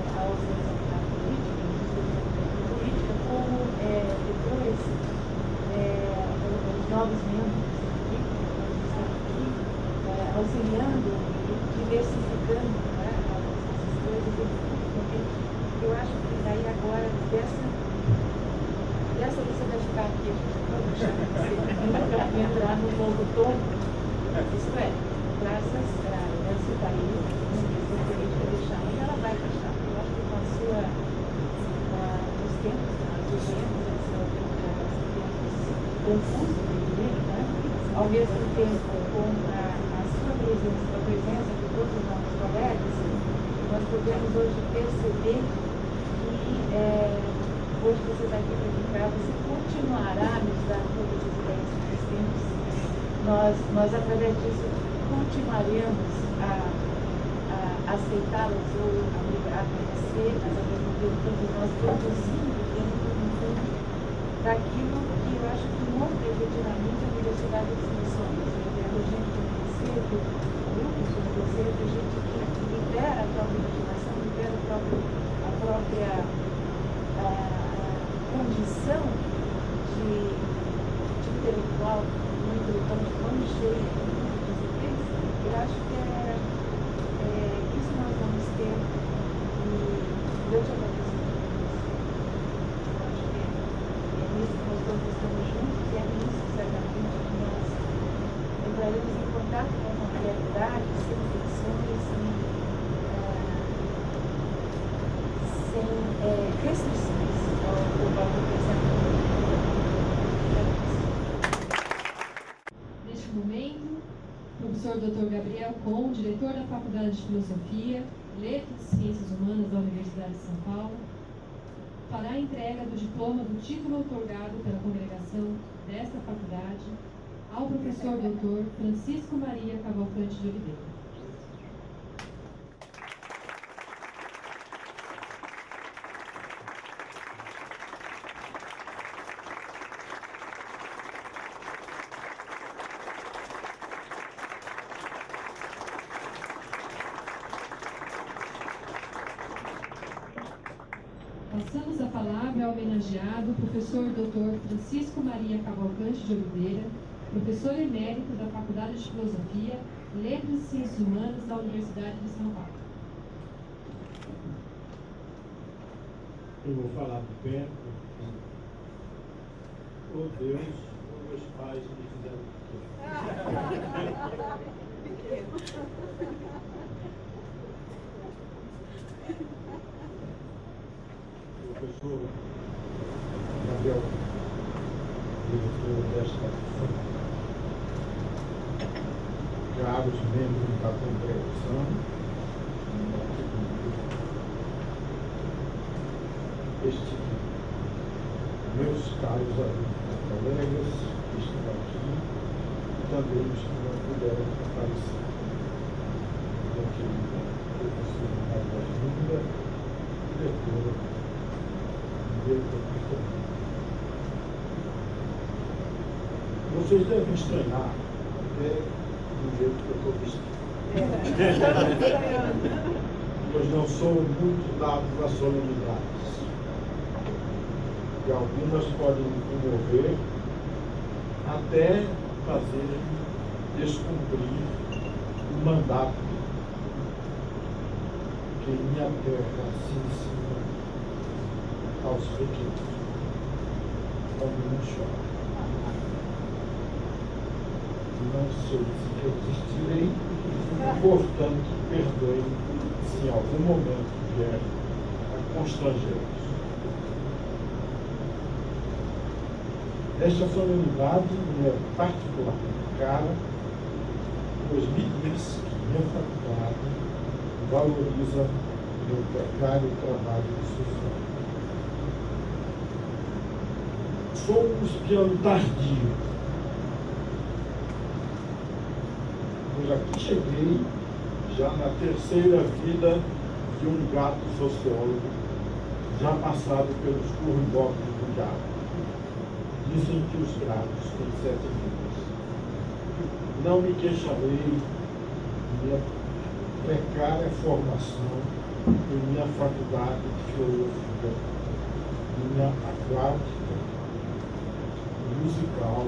a ausência da política, como depois os novos membros do CND, nós estamos aqui auxiliando e diversificando, né, essas coisas. Eu acho que daí agora, dessa você vai ficar aqui, a gente pode deixar você entrar no novo tom, isso graças a esse país, a questão política deixar, e ela vai deixar. Eu acho que com os tempos que nós vivemos, são tempos confusos de viver, né? Ao mesmo tempo, com a sua presença, a presença de todos os nossos colegas, nós podemos hoje perceber que hoje você está aqui para brincar, você continuará a nos dar todas as ideias que nós temos. Nós através disso, continuaremos a aceitá-las ou a conhecer, mas ao mesmo tempo nós produzindo dentro do mundo daquilo que eu acho que mostra efetivamente a diversidade das pessoas. A gente conhecer grupos como você, a gente que libera a própria imaginação, libera a própria condição de intelectual, um intelectual de mão cheia, eu acho que isso nós vamos ter, e eu te agradeço muito por isso. Eu acho que é nisso que nós todos estamos juntos, e é nisso, certamente, que nós entraremos em contato com uma realidade sem ficções, sem restrições ao próprio pensamento. Neste momento, o professor Dr. Gabriel Kohn, diretor da Faculdade de Filosofia, Letras e Ciências Humanas da Universidade de São Paulo, fará a entrega do diploma do título outorgado pela congregação desta faculdade ao professor Dr. Francisco Maria Cavalcante de Oliveira. Passamos a palavra ao homenageado professor Dr. Francisco Maria Cavalcante de Oliveira, professor emérito da Faculdade de Filosofia, Letras e Ciências Humanas da Universidade de São Paulo. Eu vou falar de pé, oh Deus, oh meus pais me fizeram professor Gabriel, diretor desta caros membros da congregação, meus caros colegas que estão aqui e também os que não puderam aparecer. Minha querida professora Maria Linda, diretora de Economia. Vocês devem estranhar até do jeito que eu estou vestido. Pois não sou muito dado a solenidades. E algumas podem me comover até fazer descumprir o mandato que minha terra se ensina aos pequenos, quando não chora. Não sei se resistirei, portanto, perdoe se em algum momento vier a constranger-os. Esta solenidade me é particularmente cara, pois me diz que minha faculdade valoriza meu precário trabalho social. Sou um espião tardio, pois aqui cheguei já na terceira vida de um gato sociólogo, já passado pelos corribocos do diabo. Dizem que os gatos têm 7 vidas. Não me queixarei de minha precária formação em minha faculdade de filosofia, minha aquática, musical,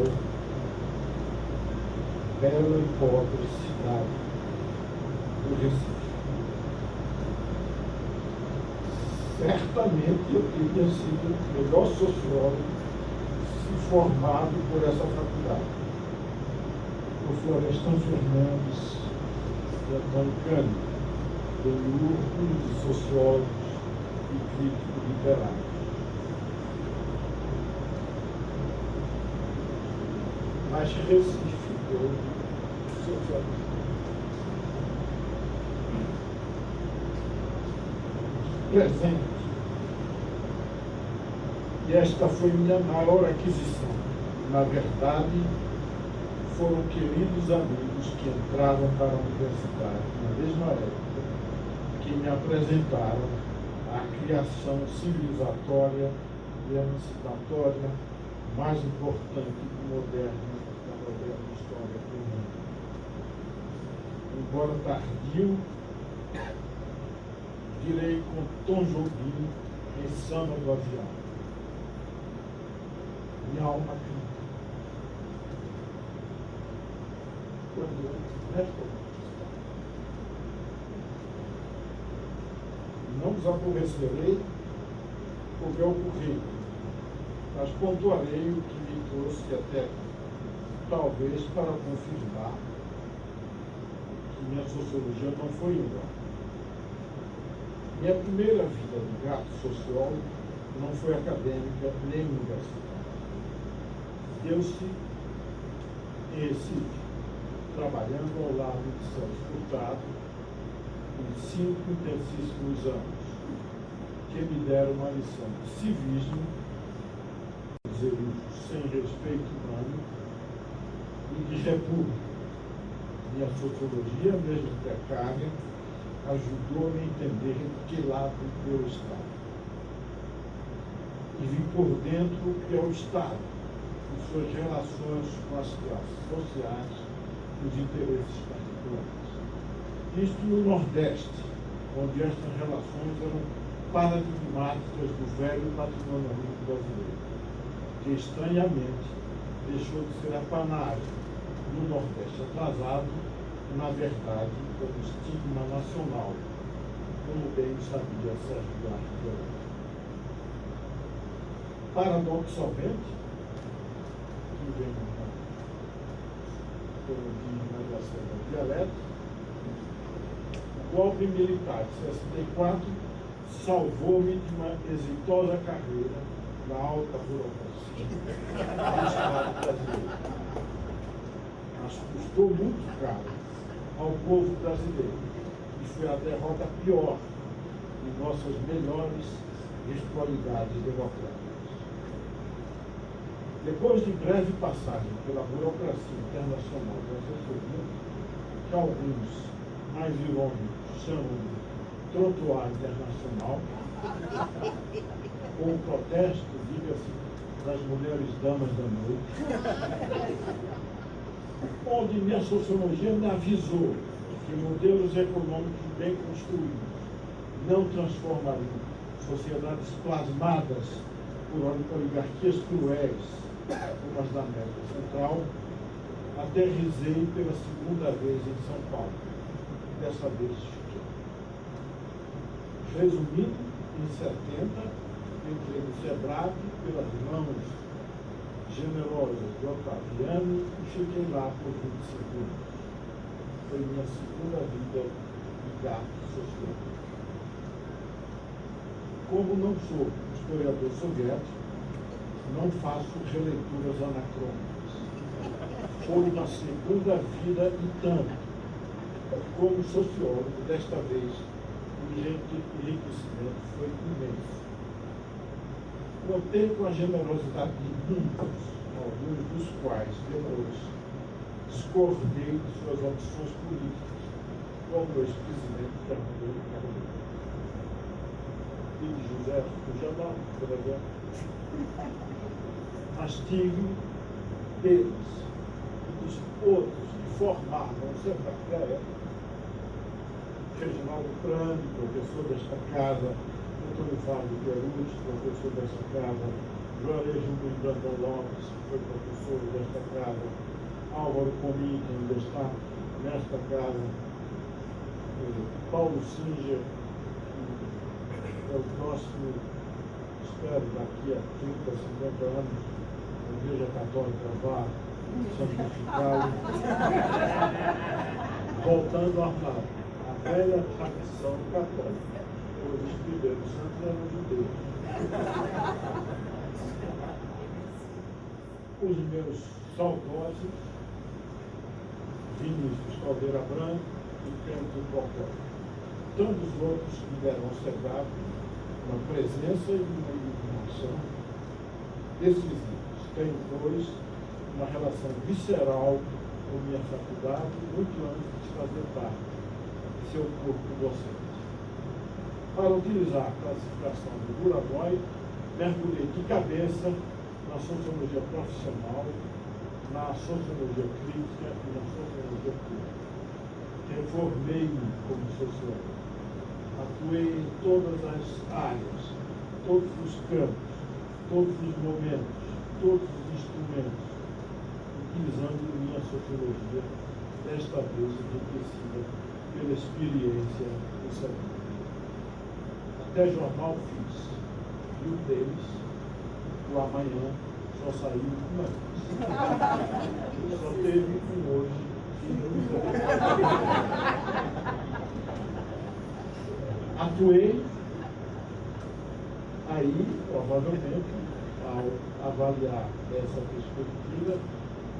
bela e pobre cidade do Recife. Certamente eu teria sido o melhor sociólogo se formado por essa faculdade, por Florestan Fernandes e Antônio Cândido, demiurgos de sociólogos e críticos literários. Mas Recife deu socialismo. Presente. E esta foi minha maior aquisição. Na verdade, foram queridos amigos que entraram para a universidade na mesma época que me apresentaram a criação civilizatória e emancipatória mais importante da moderna história do mundo. Embora tardio, direi com Tom Jobim em Samba do Avião. Minha alma canta. Quando não vos aborrecerei por meu currículo, mas pontuarei o que me trouxe até aqui, talvez para confirmar que minha sociologia não foi em vão. Minha primeira vida de gato sociólogo não foi acadêmica nem universitária. Deu-se em Recife, trabalhando ao lado de Celso Furtado em 5 intensíssimos anos, que me deram uma lição de civismo, dizer isso, sem respeito humano, e de república. Minha sociologia, mesmo precária, ajudou-me a entender de que lado eu estava. E vi por dentro o que é o Estado, e suas relações com as classes sociais e os interesses particulares. Isto no Nordeste, onde estas relações eram paradigmáticas do velho patrimonialismo brasileiro, que estranhamente deixou de ser apanagem no Nordeste atrasado, na verdade, como estigma nacional, como bem sabia Sérgio Buarque de Holanda. Paradoxalmente, que vem na variação da dialética, o golpe militar de 64 salvou-me de uma exitosa carreira na alta burocracia do Estado brasileiro. Mas custou muito caro ao povo brasileiro e foi a derrota pior de nossas melhores espolidades democráticas. Depois de breve passagem pela burocracia internacional da assessoria, que alguns mais irônicos chamam de trotuar internacional, com o protesto, diga-se, das mulheres damas da noite, onde minha sociologia me avisou que modelos econômicos bem construídos não transformariam sociedades plasmadas por oligarquias cruéis, como as da América Central, aterrisei pela segunda vez em São Paulo. Dessa vez fiquei. Resumindo, em 70, entrei no SEBRAP pelas mãos generosas de Otaviano e fiquei lá por 25 anos. Foi minha segunda vida de gato social. Como não sou historiador soviético, não faço releituras anacrônicas. Foi uma segunda vida e tanto. Como sociólogo, desta vez, o enriquecimento foi imenso. Contei com a generosidade de muitos, alguns dos quais, depois, discordei de suas opções políticas, como o ex-presidente Fernando Henrique e de José Fujimori, por exemplo. Mas tive deles e dos outros que formavam o SEBRAP à época, Reginaldo Prandi, professor desta casa, Antônio Fábio Perus, professor desta casa, Juarez Luiz Brandão Lopes, que foi professor desta casa, Álvaro Comim, que ainda está nesta casa, Paulo Singer, que é o próximo, espero, daqui a 30, 50 anos, a Igreja Católica vá santificá-lo, voltando à velha tradição católica. Os primeiros santos eram judeus. Os meus saudosos, Vinícius Caldeira Branco e Cândido Portão. Tantos outros que deram ao SEBRAP uma presença e uma iluminação decisivos. Tenho, pois, uma relação visceral com minha faculdade muito antes de fazer parte de seu corpo docente. Para utilizar a classificação do Buraboy, mergulhei de cabeça na sociologia profissional, na sociologia crítica e na sociologia pública. Reformei-me como sociólogo. Atuei em todas as áreas, todos os campos, todos os momentos, todos os instrumentos, utilizando minha sociologia, desta vez enriquecida pela experiência do SEBRAP. Até jornal fiz, e um deles, o Amanhã, só saiu uma vez. Só teve um hoje e nunca. Atuei aí, provavelmente, ao avaliar essa perspectiva,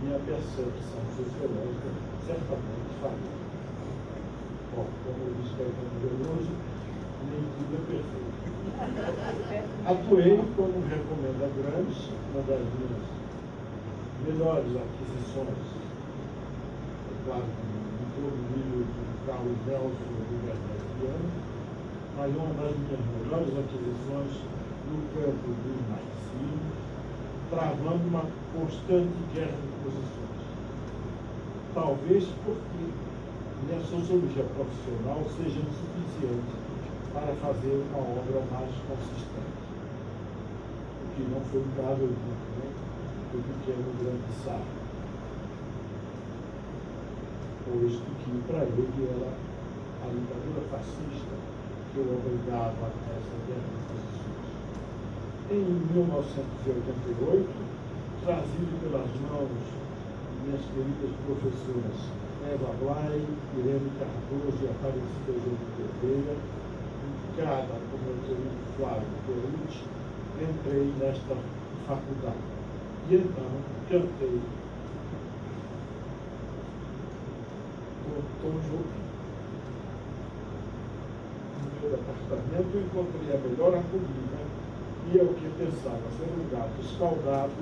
minha percepção sociológica certamente falhou. Bom, como eu disse hoje, nem tudo é perfeito. Atuei, como recomenda Gramsci, uma das minhas melhores aquisições, claro, em todo o nível de Carlos Nelson e do Bernardo Viana, mas uma das minhas melhores aquisições no campo dos marxismos, travando uma constante guerra de posições. Talvez porque minha sociologia profissional seja insuficiente para fazer uma obra mais consistente. O que não foi o caso, eu digo, né? do pequeno grande sábio, posto que para ele era a ditadura fascista que o obrigava a essa guerra de posições. Em 1988, trazido pelas mãos de minhas queridas professoras Eva Blay, Irene Cardoso e Aparecida Oliveira, indicada por meu querido Flávio Perucci, entrei nesta faculdade. E então cantei com Tom Jobim. No meu apartamento encontrei a melhor acolhida e eu que pensava ser um gato escaldado,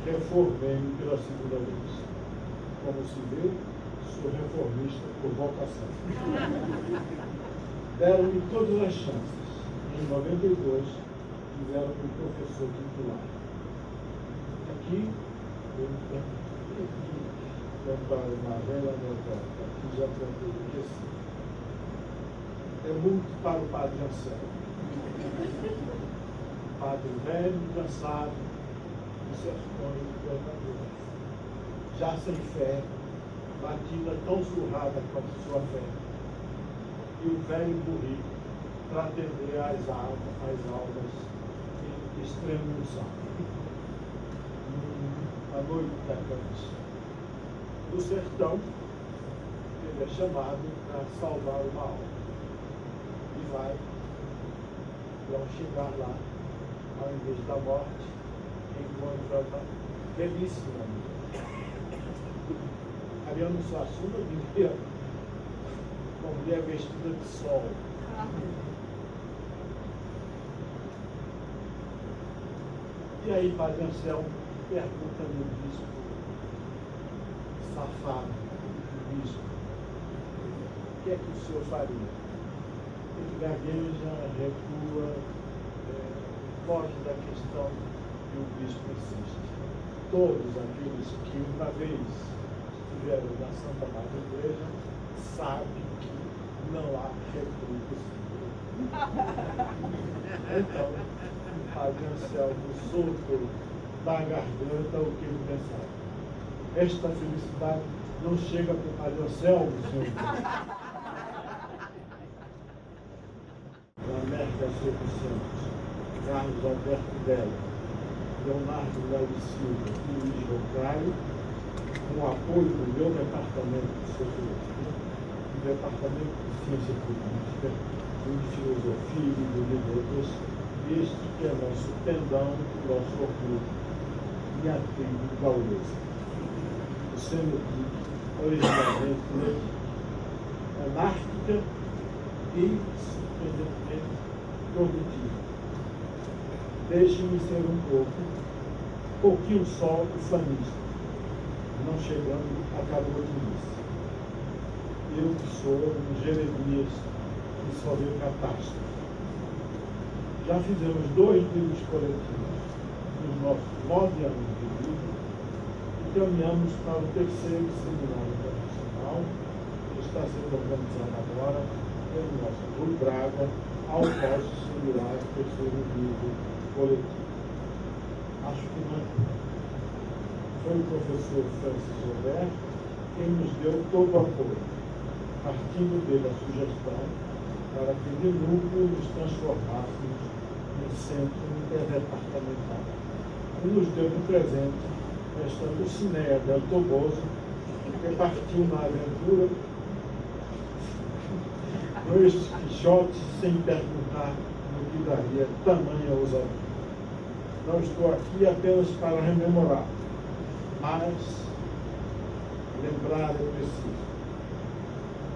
reformei-me pela segunda vez. Como se vê, sou reformista por vocação. Deram-me todas as chances. Em 92, fizeram-me professor titular. Aqui, cantaram uma velha anedota, que já contei aqui assim. É muito para o padre Anselmo. Padre velho, cansado, dos sertões do Pernambuco, já sem fé, batida tão surrada quanto sua fé, e o velho burrico para atender às almas em extremo unção. A noite da canção. Do sertão, ele é chamado para salvar uma alma. E vai, e ao chegar lá, ao invés da morte, encontra uma belíssima mulher. Ariano Suassuna vivia uma mulher vestida de sol. E aí, Padre Anselmo pergunta-me o bispo, safado, o bispo, o que é que o senhor faria? Ele gagueja, recua, foge da questão e o bispo insiste. Todos aqueles que uma vez estiveram na Santa Madre Igreja sabem que não há recua possível. Então, o Padre Anselmo soltou da garganta o que ele pensava. Esta felicidade não chega para o Padre Anselmo, senhor. América Seco Santos, Carlos Alberto Belo, Leonardo Léo Silva e Luiz Rocaio, com o apoio do meu departamento de Sociologia, do departamento de Ciência Política, do de Filosofia e do Letras, este que é nosso pendão, nosso orgulho e a tribo gaulesa. O Senetic, originalmente anárquica e surpreendentemente produtiva. Deixe-me ser um pouquinho só ufanista, não chegando a carotinice. Eu que sou um Jeremias que só vê catástrofe. Já fizemos 2 livros coletivos nos nossos 9 anos de vida e caminhamos para o 3º seminário internacional que está sendo organizado agora pelo nosso Rui Braga, ao qual se seguirá o 3º livro coletivo. Acho que não foi o professor Francis Roberto quem nos deu todo o apoio, partindo dele a sugestão para que de núcleo nos transformássemos em centro interdepartamental. E nos deu de presente esta Lucinéia del Toboso, que partiu na aventura dois Quixotes sem perguntar no que daria tamanha ousadia. Não estou aqui apenas para rememorar, mas lembrar é preciso.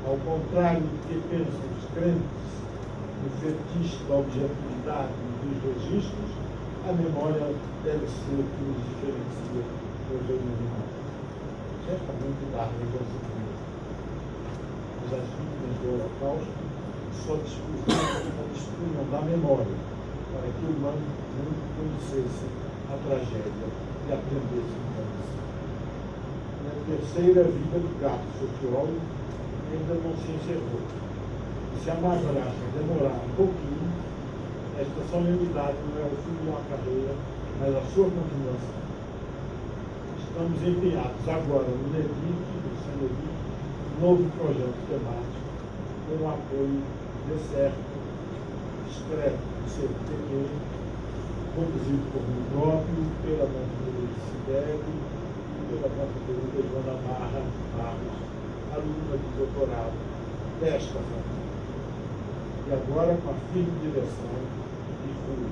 Ao contrário do que pensam os crentes no fetiche da objetividade e dos registros, a memória deve ser o que nos diferencia do reino animal. Certamente Darwin já se viu. Mas as vítimas do Holocausto só dispunham da memória para que o humano não conhecesse a tragédia e aprendesse com isso. Na terceira vida do gato sociólogo ainda não se encerrou. E se a madrasta demorar um pouquinho, esta solenidade não é o fim de uma carreira, mas a sua continuação. Estamos empenhados agora no NEBIC, no CNEBIC, novo projeto temático, com o apoio de certo, discreto do CNPq, conduzido por mim próprio, pela montadoria de Sibeli e pela montadoria de Joana Barros, aluna de doutorado desta família. E agora com a firme direção de Rui.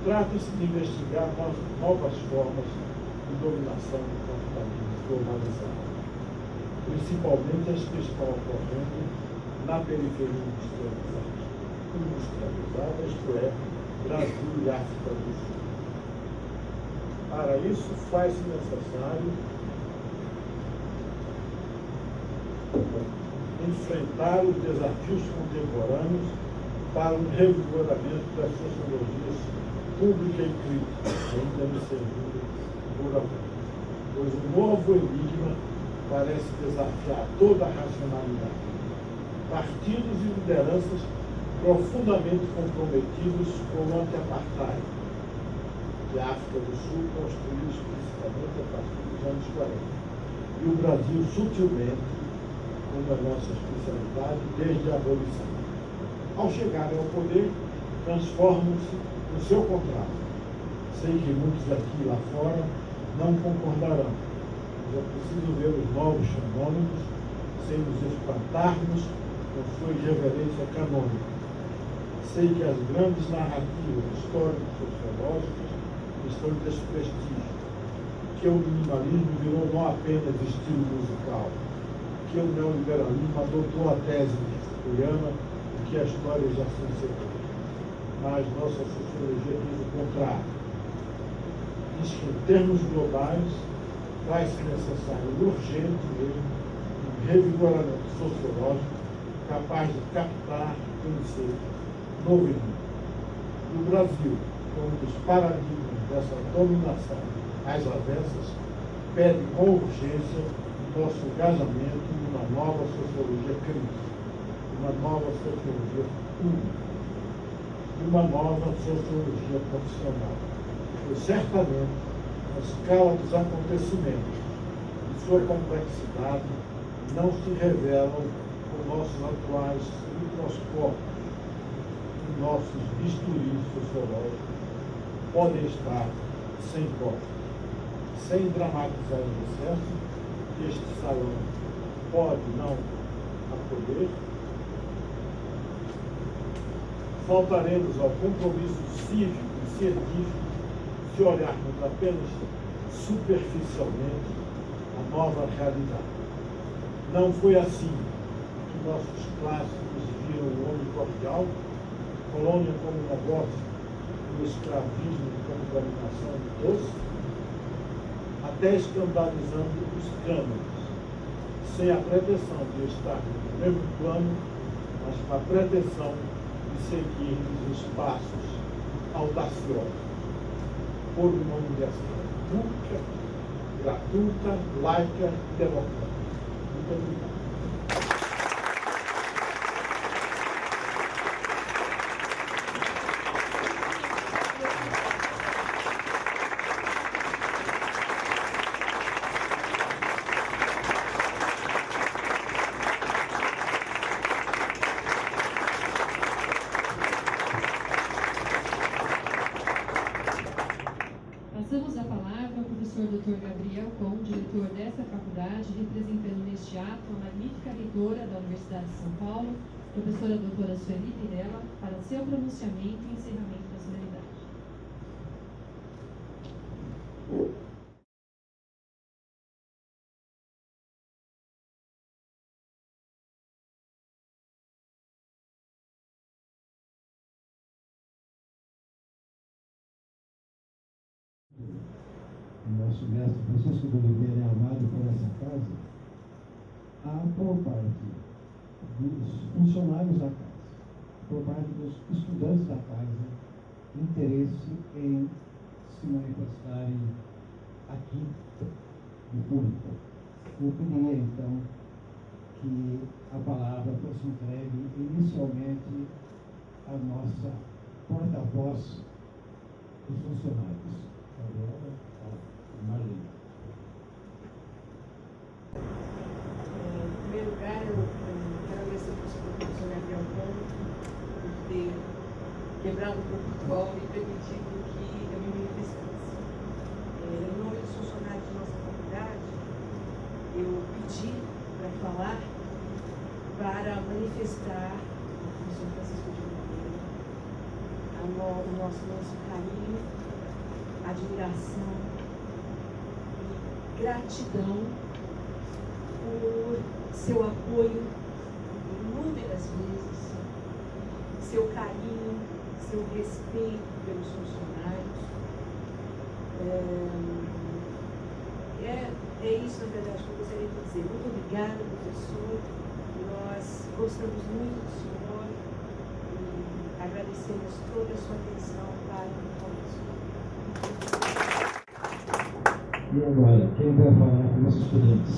Trata-se de investigar novas formas de dominação do capitalismo globalizado, principalmente as que estão ocorrendo na periferia industrializada, isto é, Brasil e África do Sul. Para isso, faz-se necessário enfrentar os desafios contemporâneos para um revigoramento das sociologias pública e crítica, ainda me servindo por agora. Pois o novo enigma parece desafiar toda a racionalidade. Partidos e lideranças profundamente comprometidos com o anti-apartheid, que a África do Sul construiu explicitamente a partir dos anos 40. E o Brasil, sutilmente, como é nossa especialidade, desde a abolição. Ao chegarem ao poder, transformam-se no seu contrário. Sei que muitos aqui e lá fora não concordarão, mas é preciso ver os novos fenômenos sem nos espantarmos com sua irreverência canônica. Sei que as grandes narrativas histórico-sociológicas estão em desprestígio, que o minimalismo virou não apenas estilo musical, que o neoliberalismo adotou a tese victoriana de que a história já se encerrou. Mas nossa sociologia diz o contrário. Diz que, em termos globais, faz-se necessário urgente mesmo um revigoramento sociológico capaz de captar e conhecer novo mundo. E o Brasil, como um dos paradigmas dessa dominação às avessas, pede com urgência nosso engajamento numa nova sociologia crítica, uma nova sociologia pública, uma nova sociologia profissional. Pois certamente a escala dos acontecimentos e sua complexidade não se revelam com nossos atuais microscópios e nossos bisturis sociológicos podem estar sem corte, sem dramatizar em excesso, que este salão pode não acolher. Faltaremos ao compromisso cívico e científico se olharmos apenas superficialmente a nova realidade. Não foi assim que nossos clássicos viram o homem cordial, colônia como negócio, o escravismo como dominação de todos, até escandalizando os cânones, sem a pretensão de estar no mesmo plano, mas com a pretensão de seguir os passos audaciosos por uma universidade pública, gratuita, laica e democrática. Muito obrigado. Passamos a palavra ao professor Dr. Gabriel Com, diretor dessa faculdade, representando neste ato a magnífica reitora da Universidade de São Paulo, professora doutora Sueli Pirella, para seu pronunciamento e encerramento da solenidade. O nosso mestre Francisco de Oliveira é amado por essa casa, há por parte dos funcionários da casa, por parte dos estudantes da casa, interesse em se manifestarem aqui no público. Eu pediria, então, que a palavra fosse entregue inicialmente à nossa porta-voz dos funcionários. Agora, a Marlene. quebrado o protocolo e permitido que eu me manifestasse. Em nome dos funcionários da nossa faculdade, eu pedi para falar, para manifestar ao professor Francisco de Oliveira o nosso carinho, admiração e gratidão por seu apoio inúmeras vezes, seu carinho, seu respeito pelos funcionários. É isso, na verdade, que eu gostaria de dizer. Muito obrigada, professor. Nós gostamos muito do senhor e agradecemos toda a sua atenção para o conosco. E agora, quem vai falar com os estudantes?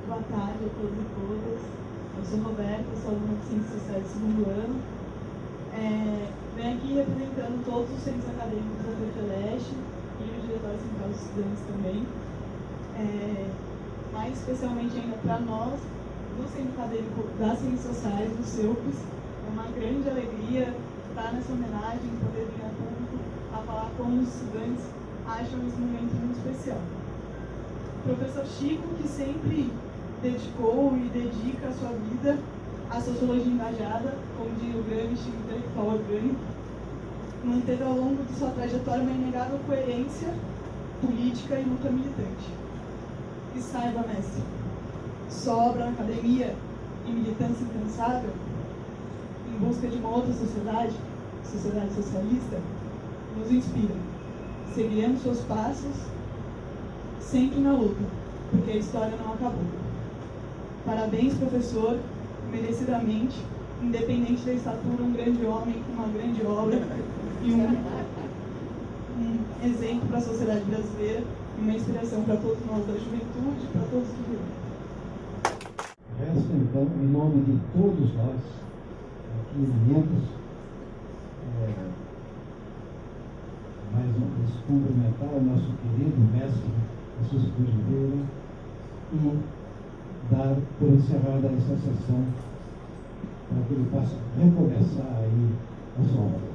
Boa tarde a todos e todas. Eu sou Roberta, sou aluna de Ciências Sociais do segundo ano. Venho aqui representando todos os centros acadêmicos da FEFELESH e o Diretório Central dos Estudantes também. Mais especialmente ainda para nós, do Centro Acadêmico das Ciências Sociais, do CEUPES. É uma grande alegria estar nessa homenagem, poder vir a público a falar como os estudantes acham esse momento muito especial. O professor Chico, que sempre dedicou e dedica a sua vida à sociologia engajada, como diz o Gramsci, intelectual orgânico, manteve ao longo de sua trajetória uma inegável coerência política e luta militante. E saiba, mestre, só obra na academia e militância incansável, em busca de uma outra sociedade socialista, nos inspira. Seguiremos seus passos, sempre na luta, porque a história não acabou. Parabéns, professor, merecidamente, independente da estatura, um grande homem com uma grande obra e um exemplo para a sociedade brasileira e uma inspiração para todos nós da juventude, para todos que virão. Resta, então, em nome de todos nós, aqui reunidos, mais uma vez cumprimentar o nosso querido mestre Francisco de Oliveira e dar por encerrada essa sessão para que ele possa recomeçar aí a sua obra.